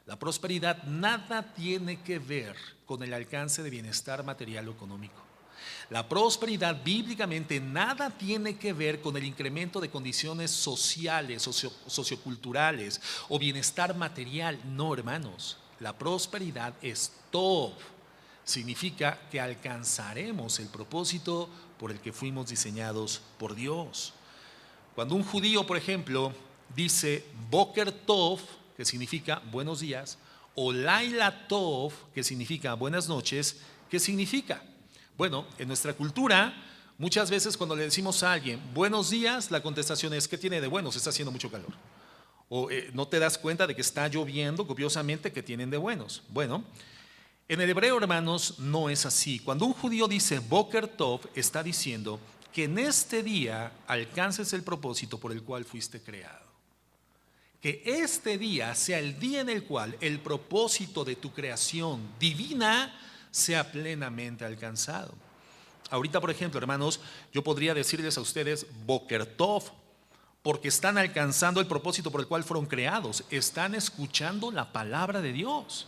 La prosperidad nada tiene que ver con el alcance de bienestar material o económico. La prosperidad bíblicamente nada tiene que ver con el incremento de condiciones sociales, socioculturales o bienestar material. No, hermanos, la prosperidad es tov. Significa que alcanzaremos el propósito por el que fuimos diseñados por Dios. Cuando un judío, por ejemplo, dice Boker Tov, que significa buenos días, o Laila Tov, que significa buenas noches, ¿qué significa? Bueno, en nuestra cultura, muchas veces cuando le decimos a alguien buenos días, la contestación es: ¿qué tiene de bueno? Se está haciendo mucho calor. O no te das cuenta de que está lloviendo copiosamente, ¿qué tienen de buenos? Bueno, en el hebreo, hermanos, no es así. Cuando un judío dice Boker Tov, está diciendo que en este día alcances el propósito por el cual fuiste creado. Que este día sea el día en el cual el propósito de tu creación divina sea plenamente alcanzado. Ahorita, por ejemplo, hermanos, yo podría decirles a ustedes Boker Tov, porque están alcanzando el propósito por el cual fueron creados. Están escuchando la palabra de Dios.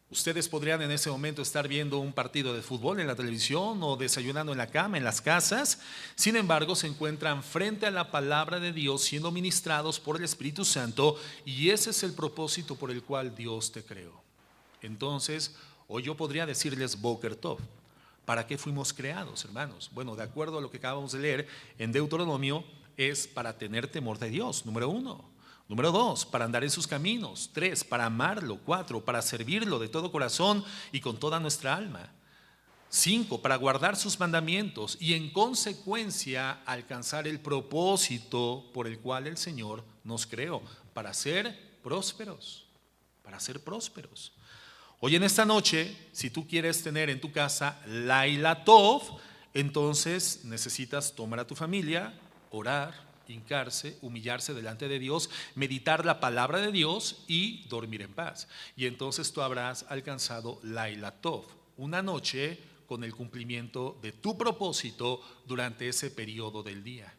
Ustedes podrían en ese momento estar viendo un partido de fútbol en la televisión o desayunando en la cama, en las casas. Sin embargo, se encuentran frente a la palabra de Dios siendo ministrados por el Espíritu Santo, y ese es el propósito por el cual Dios te creó. Entonces, hoy yo podría decirles Boker Tov. ¿Para qué fuimos creados, hermanos? Bueno, de acuerdo a lo que acabamos de leer en Deuteronomio, es para tener temor de Dios, número 1. Número 2, para andar en sus caminos. 3, para amarlo. 4, para servirlo de todo corazón y con toda nuestra alma. 5, para guardar sus mandamientos y en consecuencia alcanzar el propósito por el cual el Señor nos creó, para ser prósperos, para ser prósperos. Hoy en esta noche, si tú quieres tener en tu casa Laila Tov, entonces necesitas tomar a tu familia, orar, hincarse, humillarse delante de Dios, meditar la palabra de Dios y dormir en paz. Y entonces tú habrás alcanzado Laila Tov, una noche con el cumplimiento de tu propósito durante ese periodo del día.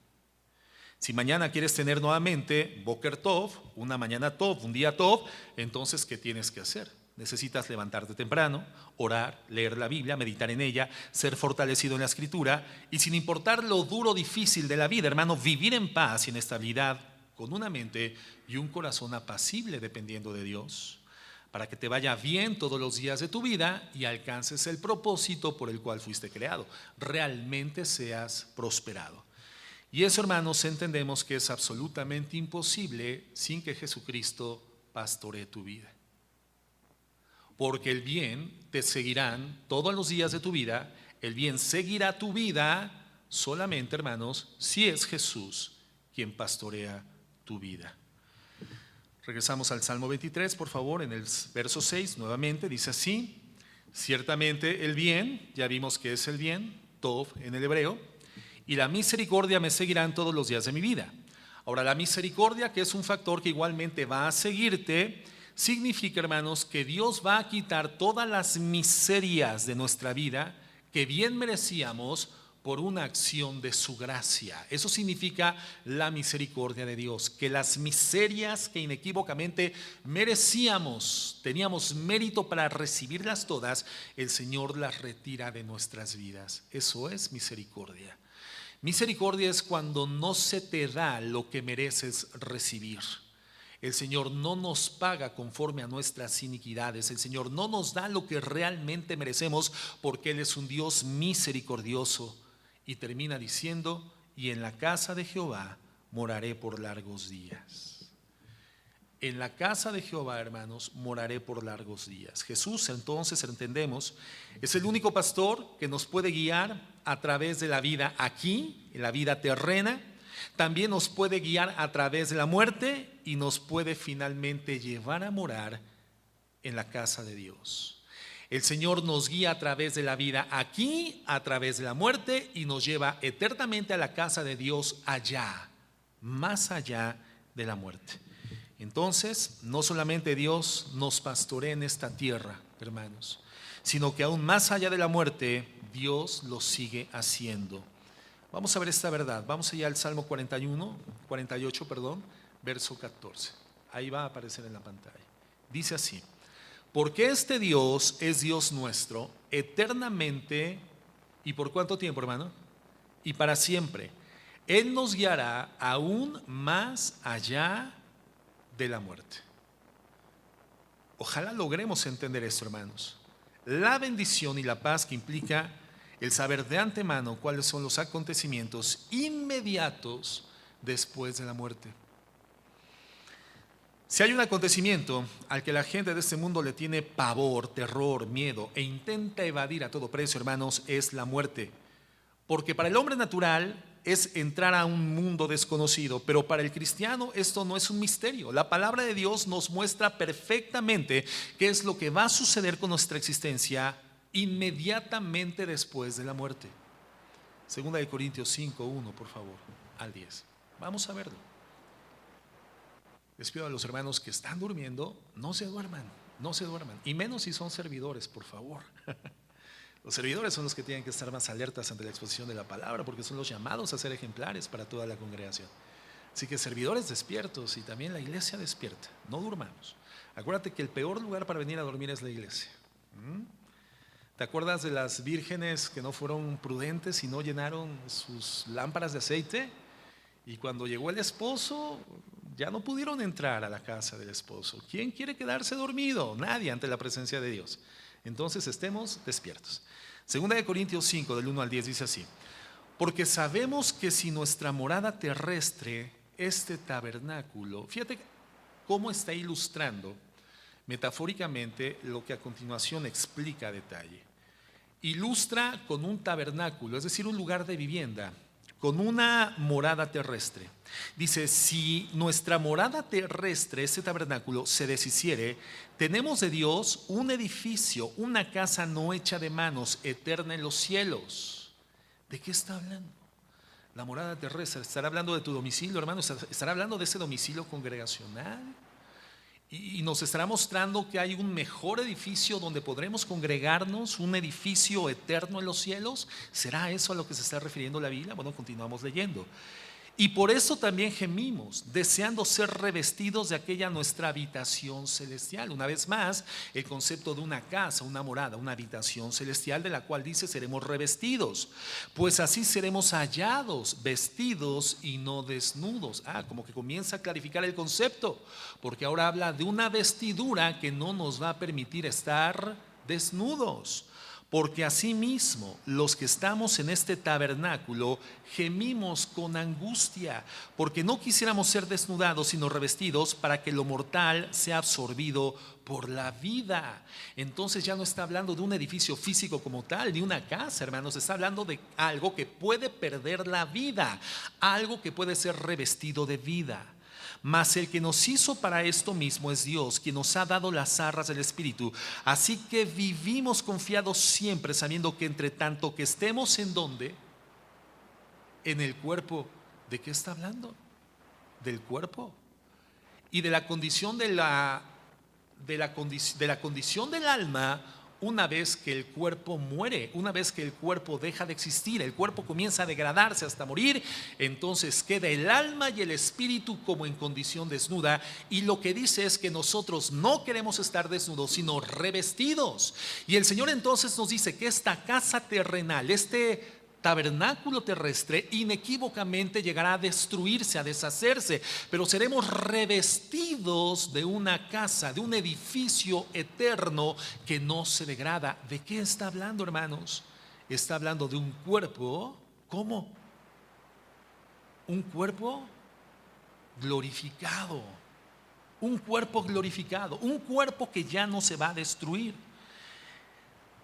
Si mañana quieres tener nuevamente Boker Tov, una mañana Tov, un día Tov, entonces ¿qué tienes que hacer? Necesitas levantarte temprano, orar, leer la Biblia, meditar en ella, ser fortalecido en la Escritura y, sin importar lo duro o difícil de la vida, hermano, vivir en paz y en estabilidad con una mente y un corazón apacible dependiendo de Dios, para que te vaya bien todos los días de tu vida y alcances el propósito por el cual fuiste creado, realmente seas prosperado. Y eso, hermanos, entendemos que es absolutamente imposible sin que Jesucristo pastoree tu vida. Porque el bien te seguirán todos los días de tu vida, el bien seguirá tu vida solamente, hermanos, si es Jesús quien pastorea tu vida. Regresamos al Salmo 23, por favor, en el verso 6, nuevamente, dice así: ciertamente el bien, ya vimos que es el bien, Tov en el hebreo, y la misericordia me seguirán todos los días de mi vida. Ahora, la misericordia, que es un factor que igualmente va a seguirte, significa, hermanos, que Dios va a quitar todas las miserias de nuestra vida que bien merecíamos por una acción de su gracia. Eso significa la misericordia de Dios, que las miserias que inequívocamente merecíamos, teníamos mérito para recibirlas todas, el Señor las retira de nuestras vidas. Eso es misericordia. Misericordia es cuando no se te da lo que mereces recibir. El Señor no nos paga conforme a nuestras iniquidades. El Señor no nos da lo que realmente merecemos, porque Él es un Dios misericordioso. Y termina diciendo: y en la casa de Jehová moraré por largos días. En la casa de Jehová, hermanos, moraré por largos días. Jesús, entonces, entendemos, es el único pastor que nos puede guiar a través de la vida aquí, en la vida terrena. También nos puede guiar a través de la muerte y nos puede finalmente llevar a morar en la casa de Dios. El Señor nos guía a través de la vida aquí, a través de la muerte, y nos lleva eternamente a la casa de Dios allá, más allá de la muerte. Entonces, no solamente Dios nos pastorea en esta tierra, hermanos, sino que aún más allá de la muerte, Dios lo sigue haciendo. Vamos a ver esta verdad. Vamos allá al Salmo 48, verso 14. Ahí va a aparecer en la pantalla. Dice así: porque este Dios es Dios nuestro eternamente. ¿Y por cuánto tiempo, hermano? Y para siempre. Él nos guiará aún más allá de la muerte. Ojalá logremos entender esto, hermanos. La bendición y la paz que implica el saber de antemano cuáles son los acontecimientos inmediatos después de la muerte. Si hay un acontecimiento al que la gente de este mundo le tiene pavor, terror, miedo e intenta evadir a todo precio, hermanos, es la muerte. Porque para el hombre natural es entrar a un mundo desconocido, pero para el cristiano esto no es un misterio. La palabra de Dios nos muestra perfectamente qué es lo que va a suceder con nuestra existencia inmediatamente después de la muerte. Segunda de Corintios 5, 1, por favor, al 10. Vamos a verlo. Les pido a los hermanos que están durmiendo, no se duerman, y menos si son servidores, por favor. Los servidores son los que tienen que estar más alertas ante la exposición de la palabra, porque son los llamados a ser ejemplares para toda la congregación. Así que servidores despiertos y también la iglesia despierta, no durmamos. Acuérdate que el peor lugar para venir a dormir es la iglesia. ¿Te acuerdas de las vírgenes que no fueron prudentes y no llenaron sus lámparas de aceite? Y cuando llegó el esposo, ya no pudieron entrar a la casa del esposo. ¿Quién quiere quedarse dormido? Nadie ante la presencia de Dios. Entonces estemos despiertos. Segunda de Corintios 5, del 1 al 10 dice así: porque sabemos que si nuestra morada terrestre, este tabernáculo, fíjate cómo está ilustrando metafóricamente lo que a continuación explica a detalle. Ilustra con un tabernáculo, es decir, un lugar de vivienda, con una morada terrestre. Dice: si nuestra morada terrestre, este tabernáculo, se deshiciere, tenemos de Dios un edificio, una casa no hecha de manos, eterna en los cielos. ¿De qué está hablando? La morada terrestre. ¿Estará hablando de tu domicilio, hermano? ¿Estará hablando de ese domicilio congregacional? Y nos estará mostrando que hay un mejor edificio donde podremos congregarnos, un edificio eterno en los cielos. ¿Será eso a lo que se está refiriendo la Biblia? Bueno, continuamos leyendo. Y por eso también gemimos, deseando ser revestidos de aquella nuestra habitación celestial. Una vez más, el concepto de una casa, una morada, una habitación celestial, de la cual dice: seremos revestidos, pues así seremos hallados, vestidos y no desnudos. Como que comienza a clarificar el concepto, porque ahora habla de una vestidura que no nos va a permitir estar desnudos. Porque asimismo los que estamos en este tabernáculo gemimos con angustia, porque no quisiéramos ser desnudados sino revestidos, para que lo mortal sea absorbido por la vida. Entonces ya no está hablando de un edificio físico como tal, ni una casa, hermanos. Está hablando de algo que puede perder la vida, algo que puede ser revestido de vida. Mas el que nos hizo para esto mismo es Dios, quien nos ha dado las arras del Espíritu. Así que vivimos confiados siempre, sabiendo que entre tanto que estemos en donde, en el cuerpo. ¿De qué está hablando? Del cuerpo y de la condición de la condición del alma. Una vez que el cuerpo muere, una vez que el cuerpo deja de existir, el cuerpo comienza a degradarse hasta morir, entonces queda el alma y el espíritu como en condición desnuda. Y lo que dice es que nosotros no queremos estar desnudos, sino revestidos. Y el Señor entonces nos dice que esta casa terrenal, este tabernáculo terrestre, inequívocamente llegará a destruirse, a deshacerse, pero seremos revestidos de una casa, de un edificio eterno que no se degrada. ¿De qué está hablando, hermanos? Está hablando de un cuerpo ¿Cómo? Un cuerpo glorificado. Un cuerpo glorificado. Un cuerpo que ya no se va a destruir.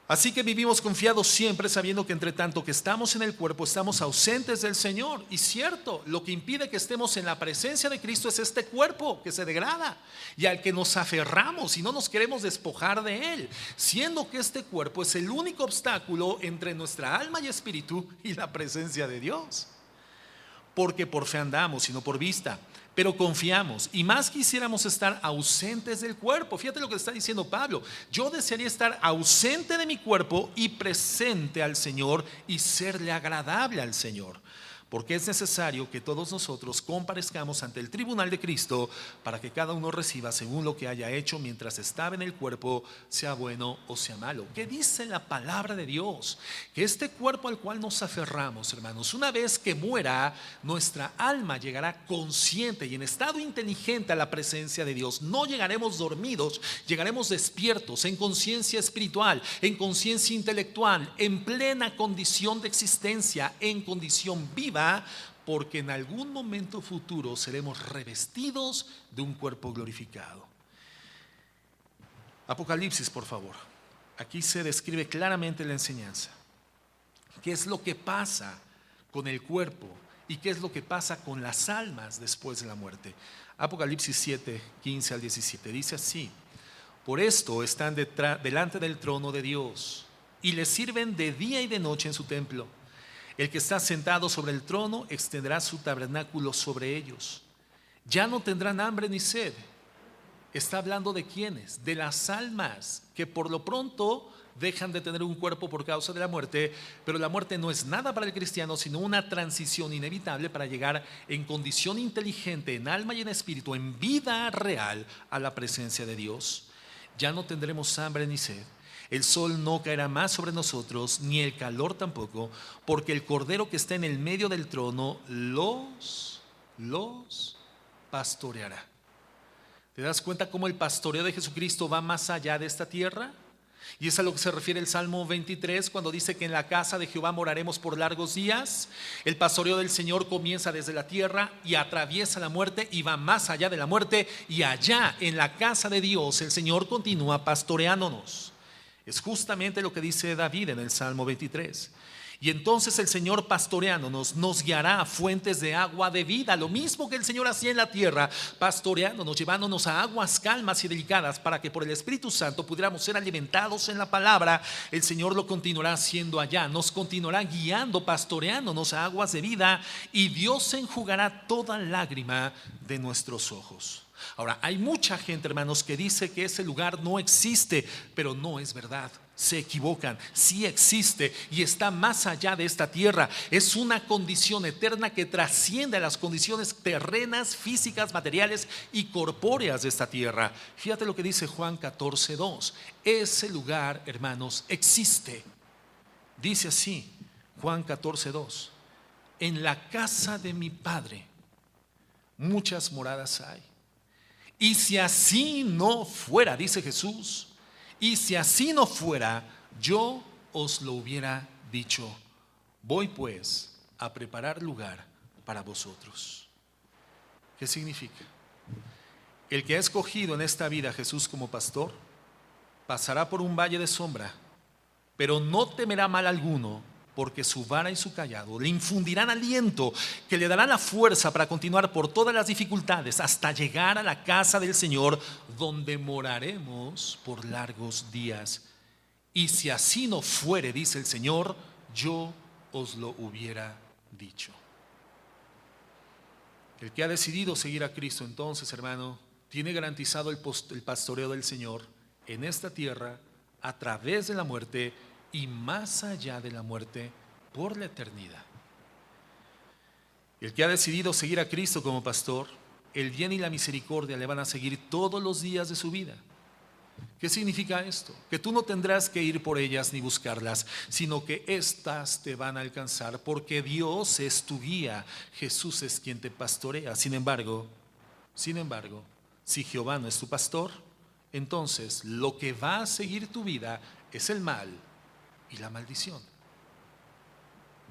Así que vivimos confiados siempre sabiendo que entre tanto que estamos en el cuerpo estamos ausentes del Señor. Y cierto, lo que impide que estemos en la presencia de Cristo es este cuerpo que se degrada y al que nos aferramos y no nos queremos despojar de él, siendo que este cuerpo es el único obstáculo entre nuestra alma y espíritu y la presencia de Dios. Porque por fe andamos y no por vista, pero confiamos y más quisiéramos estar ausentes del cuerpo. Fíjate lo que está diciendo Pablo: yo desearía estar ausente de mi cuerpo y presente al Señor y serle agradable al Señor. Porque es necesario que todos nosotros comparezcamos ante el tribunal de Cristo para que cada uno reciba según lo que haya hecho mientras estaba en el cuerpo, sea bueno o sea malo. ¿Qué dice la palabra de Dios? Que este cuerpo al cual nos aferramos, hermanos, una vez que muera, nuestra alma llegará consciente y en estado inteligente a la presencia de Dios. No llegaremos dormidos, llegaremos despiertos, en conciencia espiritual, en conciencia intelectual, en plena condición de existencia, en condición viva, porque en algún momento futuro seremos revestidos de un cuerpo glorificado. Apocalipsis, por favor. Aquí se describe claramente la enseñanza. ¿Qué es lo que pasa con el cuerpo y qué es lo que pasa con las almas después de la muerte? Apocalipsis 7, 15 al 17 dice así: por esto están delante del trono de Dios y le sirven de día y de noche en su templo. El que está sentado sobre el trono extenderá su tabernáculo sobre ellos. Ya no tendrán hambre ni sed. Está hablando de quiénes, de las almas que por lo pronto dejan de tener un cuerpo por causa de la muerte, pero la muerte no es nada para el cristiano, sino una transición inevitable para llegar en condición inteligente, en alma y en espíritu, en vida real a la presencia de Dios. Ya no tendremos hambre ni sed. El sol no caerá más sobre nosotros, ni el calor tampoco, porque el Cordero que está en el medio del trono los pastoreará. ¿Te das cuenta cómo el pastoreo de Jesucristo va más allá de esta tierra? Y es a lo que se refiere el Salmo 23 cuando dice que en la casa de Jehová moraremos por largos días. El pastoreo del Señor comienza desde la tierra y atraviesa la muerte y va más allá de la muerte, y allá en la casa de Dios el Señor continúa pastoreándonos. Es justamente lo que dice David en el Salmo 23. Y entonces el Señor pastoreándonos nos guiará a fuentes de agua de vida, lo mismo que el Señor hacía en la tierra, pastoreándonos, llevándonos a aguas calmas y delicadas para que por el Espíritu Santo pudiéramos ser alimentados en la palabra. El Señor lo continuará haciendo allá, nos continuará guiando, pastoreándonos a aguas de vida, y Dios enjugará toda lágrima de nuestros ojos. Ahora, hay mucha gente, hermanos, que dice que ese lugar no existe, pero no es verdad. Se equivocan, sí existe y está más allá de esta tierra. Es una condición eterna que trasciende a las condiciones terrenas, físicas, materiales y corpóreas de esta tierra. Fíjate lo que dice Juan 14:2. Ese lugar, hermanos, existe. Dice así, Juan 14:2: en la casa de mi Padre muchas moradas hay. Y si así no fuera, dice Jesús, y si así no fuera, yo os lo hubiera dicho. Voy pues a preparar lugar para vosotros. ¿Qué significa? El que ha escogido en esta vida a Jesús como pastor pasará por un valle de sombra, pero no temerá mal alguno, porque su vara y su cayado le infundirán aliento, que le dará la fuerza para continuar por todas las dificultades hasta llegar a la casa del Señor, donde moraremos por largos días. Y si así no fuere, dice el Señor, yo os lo hubiera dicho. El que ha decidido seguir a Cristo, entonces, hermano, tiene garantizado el pastoreo del Señor en esta tierra, a través de la muerte y más allá de la muerte, por la eternidad. El que ha decidido seguir a Cristo como pastor, el bien y la misericordia le van a seguir todos los días de su vida. ¿Qué significa esto? Que tú no tendrás que ir por ellas ni buscarlas, sino que éstas te van a alcanzar, porque Dios es tu guía, Jesús es quien te pastorea. Sin embargo, si Jehová no es tu pastor, entonces lo que va a seguir tu vida es el mal y la maldición.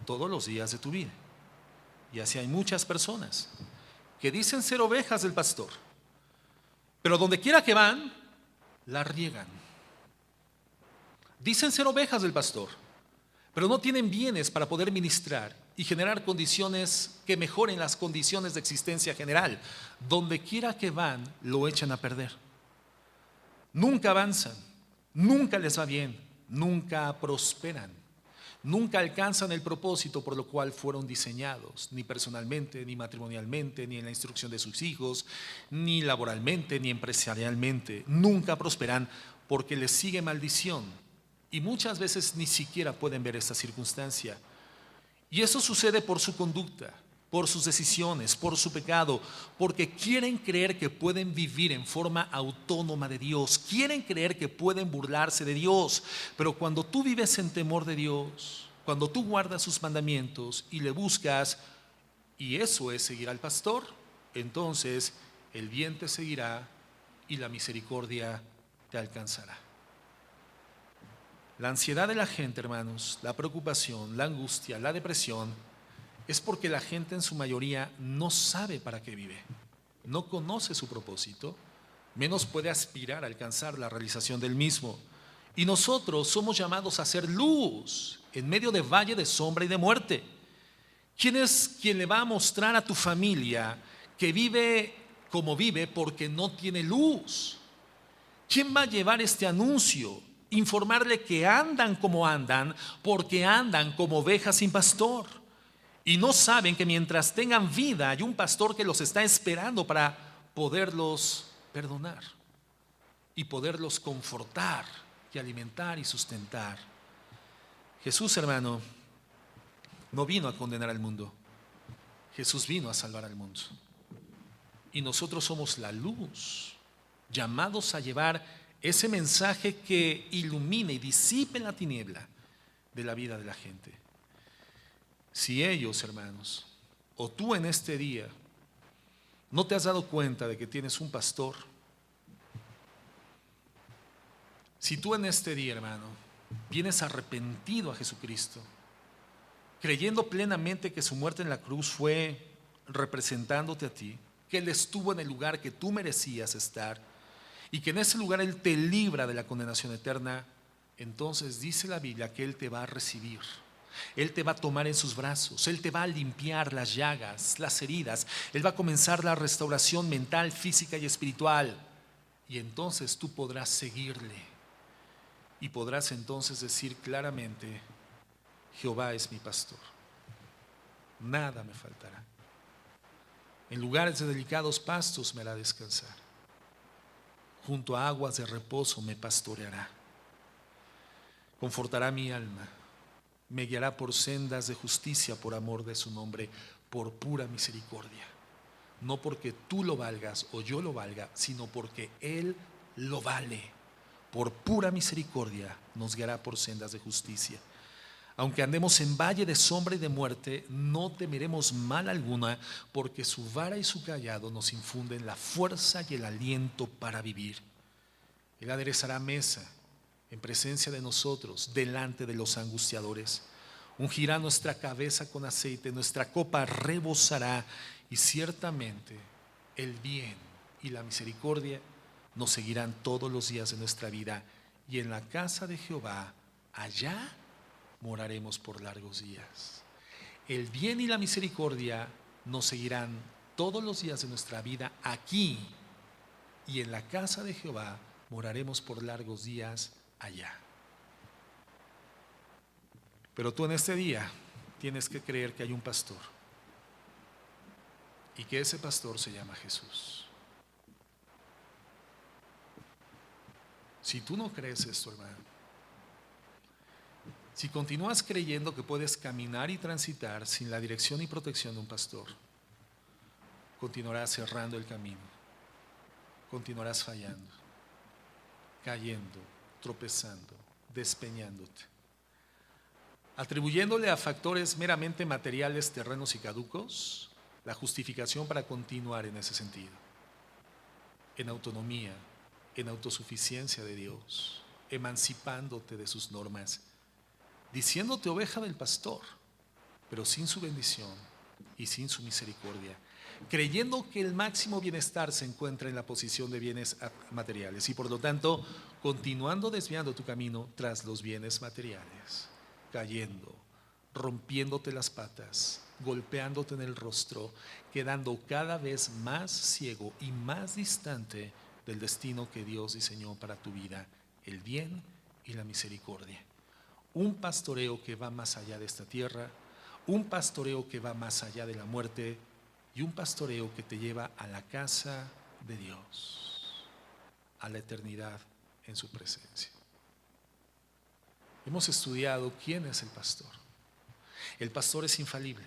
todos los días de tu vida. Y así hay muchas personas que dicen ser ovejas del pastor, pero donde quiera que van, la riegan. Dicen ser ovejas del pastor, pero no tienen bienes para poder ministrar y generar condiciones que mejoren las condiciones de existencia general. Donde quiera que van, lo echan a perder. Nunca avanzan, nunca les va bien, nunca prosperan, nunca alcanzan el propósito por lo cual fueron diseñados, ni personalmente, ni matrimonialmente, ni en la instrucción de sus hijos, ni laboralmente, ni empresarialmente. Nunca prosperan porque les sigue maldición y muchas veces ni siquiera pueden ver esta circunstancia. Y eso sucede por su conducta, por sus decisiones, por su pecado, porque quieren creer que pueden vivir en forma autónoma de Dios, quieren creer que pueden burlarse de Dios. Pero cuando tú vives en temor de Dios, cuando tú guardas sus mandamientos y le buscas, y eso es seguir al pastor, entonces el bien te seguirá y la misericordia te alcanzará. La ansiedad de la gente, hermanos, la preocupación, la angustia, la depresión, es porque la gente en su mayoría no sabe para qué vive, no conoce su propósito, menos puede aspirar a alcanzar la realización del mismo. Y nosotros somos llamados a ser luz en medio de valle de sombra y de muerte. ¿Quién es quien le va a mostrar a tu familia que vive como vive porque no tiene luz? ¿Quién va a llevar este anuncio? Informarle que andan como andan porque andan como ovejas sin pastor. Y no saben que mientras tengan vida hay un pastor que los está esperando para poderlos perdonar y poderlos confortar y alimentar y sustentar. Jesús, hermano, no vino a condenar al mundo. Jesús vino a salvar al mundo. Y nosotros somos la luz, llamados a llevar ese mensaje que ilumine y disipe la tiniebla de la vida de la gente. Si ellos, hermanos, o tú en este día no te has dado cuenta de que tienes un pastor, si tú en este día, hermano, vienes arrepentido a Jesucristo, creyendo plenamente que su muerte en la cruz fue representándote a ti, que Él estuvo en el lugar que tú merecías estar y que en ese lugar Él te libra de la condenación eterna, entonces dice la Biblia que Él te va a recibir. Él te va a tomar en sus brazos, Él te va a limpiar las llagas, las heridas, Él va a comenzar la restauración mental, física y espiritual. Y entonces tú podrás seguirle y podrás entonces decir claramente: Jehová es mi pastor, nada me faltará. En lugares de delicados pastos me hará descansar, junto a aguas de reposo me pastoreará. Confortará mi alma, me guiará por sendas de justicia por amor de su nombre, por pura misericordia. No porque tú lo valgas o yo lo valga, sino porque Él lo vale. Por pura misericordia nos guiará por sendas de justicia. Aunque andemos en valle de sombra y de muerte, no temeremos mal alguna, porque su vara y su cayado nos infunden la fuerza y el aliento para vivir. Él aderezará mesa en presencia de nosotros, delante de los angustiadores. Ungirá nuestra cabeza con aceite, nuestra copa rebosará, y ciertamente el bien y la misericordia nos seguirán todos los días de nuestra vida, y en la casa de Jehová, allá moraremos por largos días. El bien y la misericordia nos seguirán todos los días de nuestra vida aquí, y en la casa de Jehová moraremos por largos días allá. Pero tú en este día tienes que creer que hay un pastor y que ese pastor se llama Jesús. Si tú no crees esto, hermano, si continúas creyendo que puedes caminar y transitar sin la dirección y protección de un pastor, continuarás cerrando el camino, continuarás fallando, cayendo, tropezando, despeñándote, atribuyéndole a factores meramente materiales, terrenos y caducos la justificación para continuar en ese sentido, en autonomía, en autosuficiencia de Dios, emancipándote de sus normas, diciéndote oveja del pastor, pero sin su bendición y sin su misericordia, creyendo que el máximo bienestar se encuentra en la posición de bienes materiales y por lo tanto continuando desviando tu camino tras los bienes materiales, cayendo, rompiéndote las patas, golpeándote en el rostro, quedando cada vez más ciego y más distante del destino que Dios diseñó para tu vida, el bien y la misericordia. Un pastoreo que va más allá de esta tierra, un pastoreo que va más allá de la muerte y un pastoreo que te lleva a la casa de Dios, a la eternidad en su presencia. Hemos estudiado quién es el pastor. El pastor es infalible,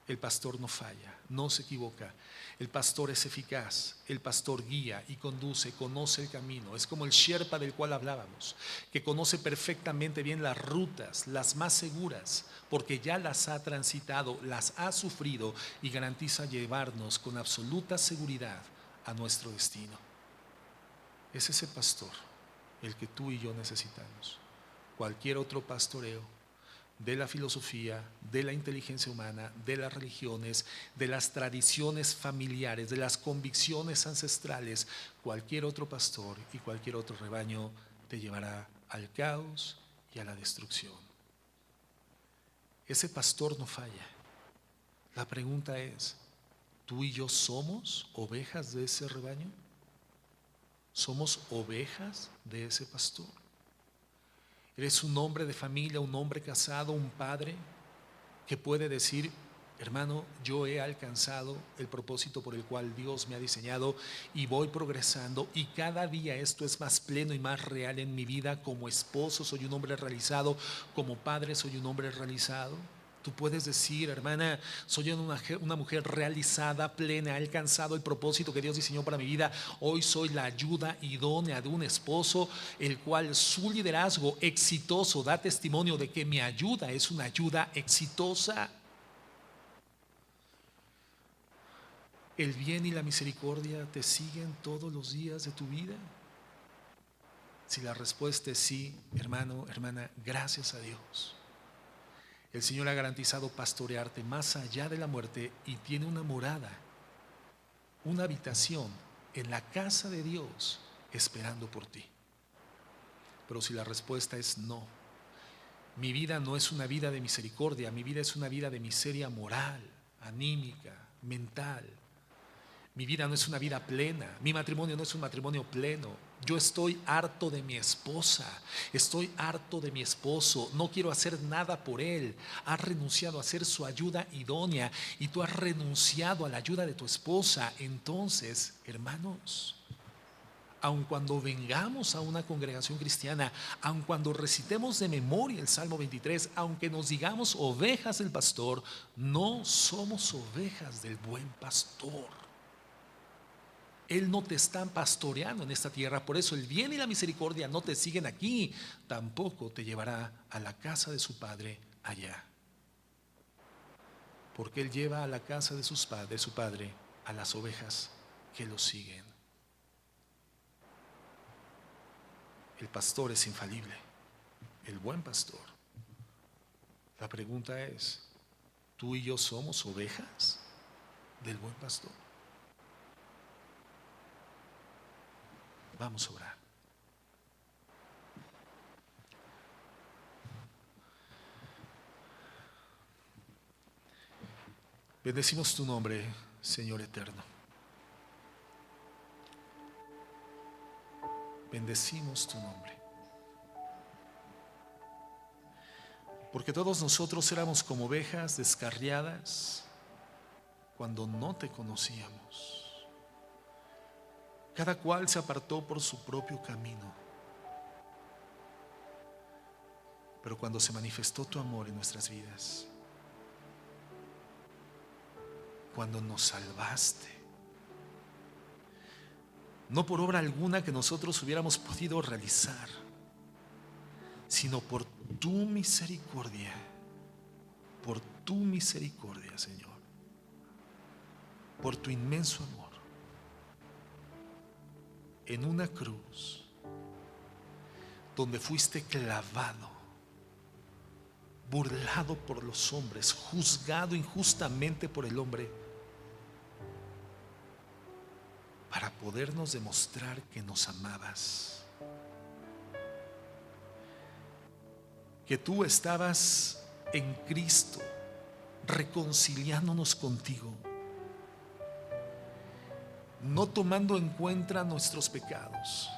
el pastor no falla, no se equivoca, el pastor es eficaz, el pastor guía y conduce, conoce el camino. Es como el Sherpa del cual hablábamos, que conoce perfectamente bien las rutas, las más seguras, porque ya las ha transitado, las ha sufrido y garantiza llevarnos con absoluta seguridad a nuestro destino. Es ese pastor el que tú y yo necesitamos. Cualquier otro pastoreo de la filosofía, de la inteligencia humana, de las religiones, de las tradiciones familiares, de las convicciones ancestrales, cualquier otro pastor y cualquier otro rebaño te llevará al caos y a la destrucción. Ese pastor no falla. La pregunta es, ¿tú y yo somos ovejas de ese rebaño? ¿Somos ovejas de ese pastor? ¿Eres un hombre de familia, un hombre casado, un padre que puede decir, hermano, yo he alcanzado el propósito por el cual Dios me ha diseñado y voy progresando y cada día esto es más pleno y más real en mi vida? Como esposo soy un hombre realizado, como padre soy un hombre realizado. Tú puedes decir, hermana, soy una mujer realizada, plena, he alcanzado el propósito que Dios diseñó para mi vida. Hoy soy la ayuda idónea de un esposo, el cual su liderazgo exitoso da testimonio de que mi ayuda es una ayuda exitosa. ¿El bien y la misericordia te siguen todos los días de tu vida? Si la respuesta es sí, hermano, hermana, gracias a Dios. El Señor ha garantizado pastorearte más allá de la muerte y tiene una morada, una habitación en la casa de Dios esperando por ti. Pero si la respuesta es no, mi vida no es una vida de misericordia, mi vida es una vida de miseria moral, anímica, mental. Mi vida no es una vida plena, mi matrimonio no es un matrimonio pleno. Yo estoy harto de mi esposa, estoy harto de mi esposo, no quiero hacer nada por él. Has renunciado a ser su ayuda idónea y tú has renunciado a la ayuda de tu esposa. Entonces, hermanos, aun cuando vengamos a una congregación cristiana, aun cuando recitemos de memoria el Salmo 23, aunque nos digamos ovejas del pastor, no somos ovejas del buen pastor. Él no te está pastoreando en esta tierra, por eso el bien y la misericordia no te siguen aquí, tampoco te llevará a la casa de su Padre allá. Porque Él lleva a la casa de su Padre a las ovejas que lo siguen. El pastor es infalible, el buen pastor. La pregunta es, ¿tú y yo somos ovejas del buen pastor? Vamos a orar. Bendecimos tu nombre, Señor eterno. Bendecimos tu nombre. Porque todos nosotros éramos como ovejas descarriadas cuando no te conocíamos. Cada cual se apartó por su propio camino. Pero cuando se manifestó tu amor en nuestras vidas, cuando nos salvaste, no por obra alguna que nosotros hubiéramos podido realizar, sino por tu misericordia, Señor, por tu inmenso amor, en una cruz donde fuiste clavado, burlado por los hombres, juzgado injustamente por el hombre, para podernos demostrar que nos amabas, que tú estabas en Cristo reconciliándonos contigo, no tomando en cuenta nuestros pecados,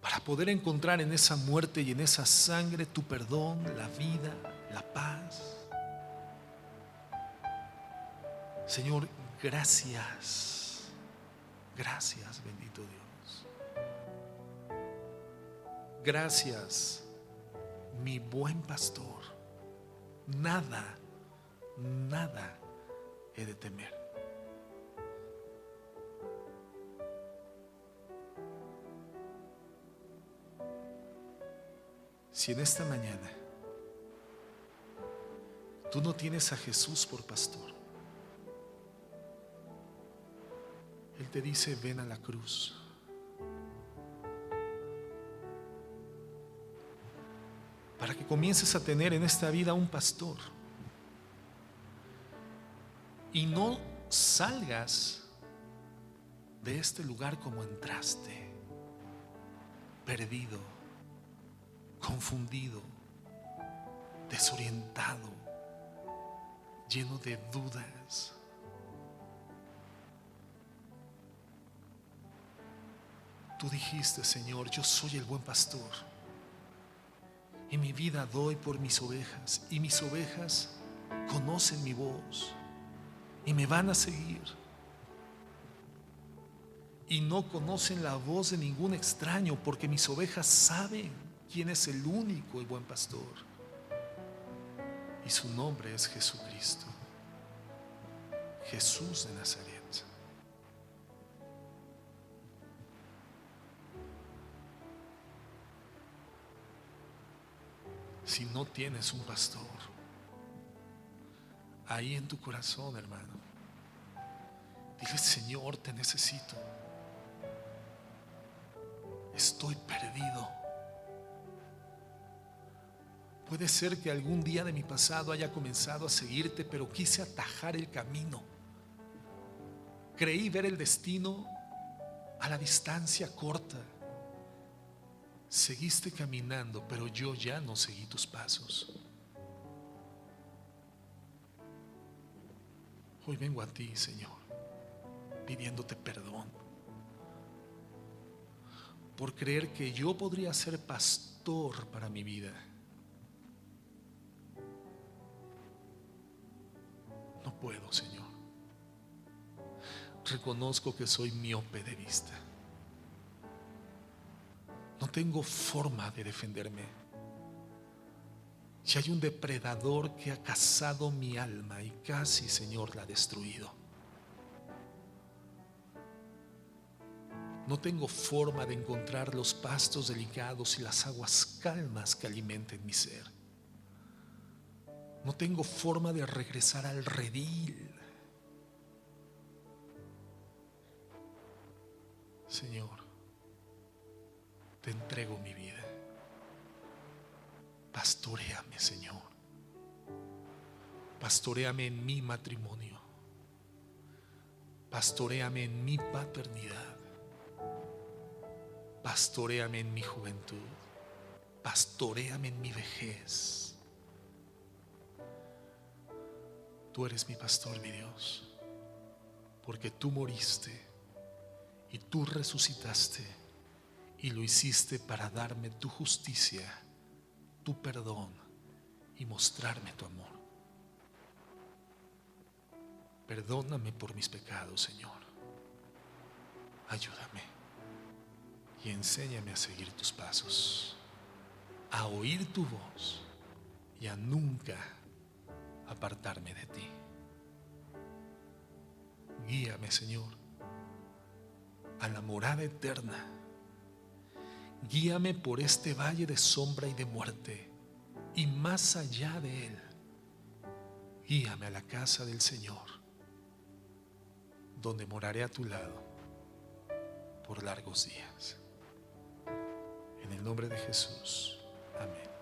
para poder encontrar en esa muerte y en esa sangre tu perdón, la vida, la paz. Señor, gracias, gracias, bendito Dios. Gracias, mi buen pastor. Nada, nada he de temer. Si en esta mañana tú no tienes a Jesús por pastor, Él te dice: ven a la cruz. Para que comiences a tener en esta vida un pastor y no salgas de este lugar como entraste, perdido, confundido, desorientado, lleno de dudas. Tú dijiste: Señor, yo soy el buen pastor y mi vida doy por mis ovejas, y mis ovejas conocen mi voz y me van a seguir, y no conocen la voz de ningún extraño, porque mis ovejas saben quién es el único y buen pastor, y su nombre es Jesucristo, Jesús de Nazaret. Si no tienes un pastor ahí en tu corazón, hermano, dile: Señor, te necesito. Estoy perdido. Puede ser que algún día de mi pasado haya comenzado a seguirte, pero quise atajar el camino. Creí ver el destino a la distancia corta. Seguiste caminando, pero yo ya no seguí tus pasos. Hoy vengo a ti, Señor, pidiéndote perdón por creer que yo podría ser pastor para mi vida. No puedo, Señor. Reconozco que soy miope de vista. No tengo forma de defenderme. Si hay un depredador que ha cazado mi alma y casi, Señor, la ha destruido. No tengo forma de encontrar los pastos delicados y las aguas calmas que alimenten mi ser. No tengo forma de regresar al redil. Señor, te entrego mi vida. Pastoréame, Señor. Pastoréame en mi matrimonio. Pastoréame en mi paternidad. Pastoréame en mi juventud. Pastoréame en mi vejez. Tú eres mi pastor, mi Dios, porque tú moriste y tú resucitaste, y lo hiciste para darme tu justicia, tu perdón y mostrarme tu amor. Perdóname por mis pecados, Señor. Ayúdame y enséñame a seguir tus pasos, a oír tu voz y a nunca apartarme de ti. Guíame, Señor, a la morada eterna. Guíame por este valle de sombra y de muerte, y más allá de él, guíame a la casa del Señor, donde moraré a tu lado por largos días. En el nombre de Jesús. Amén.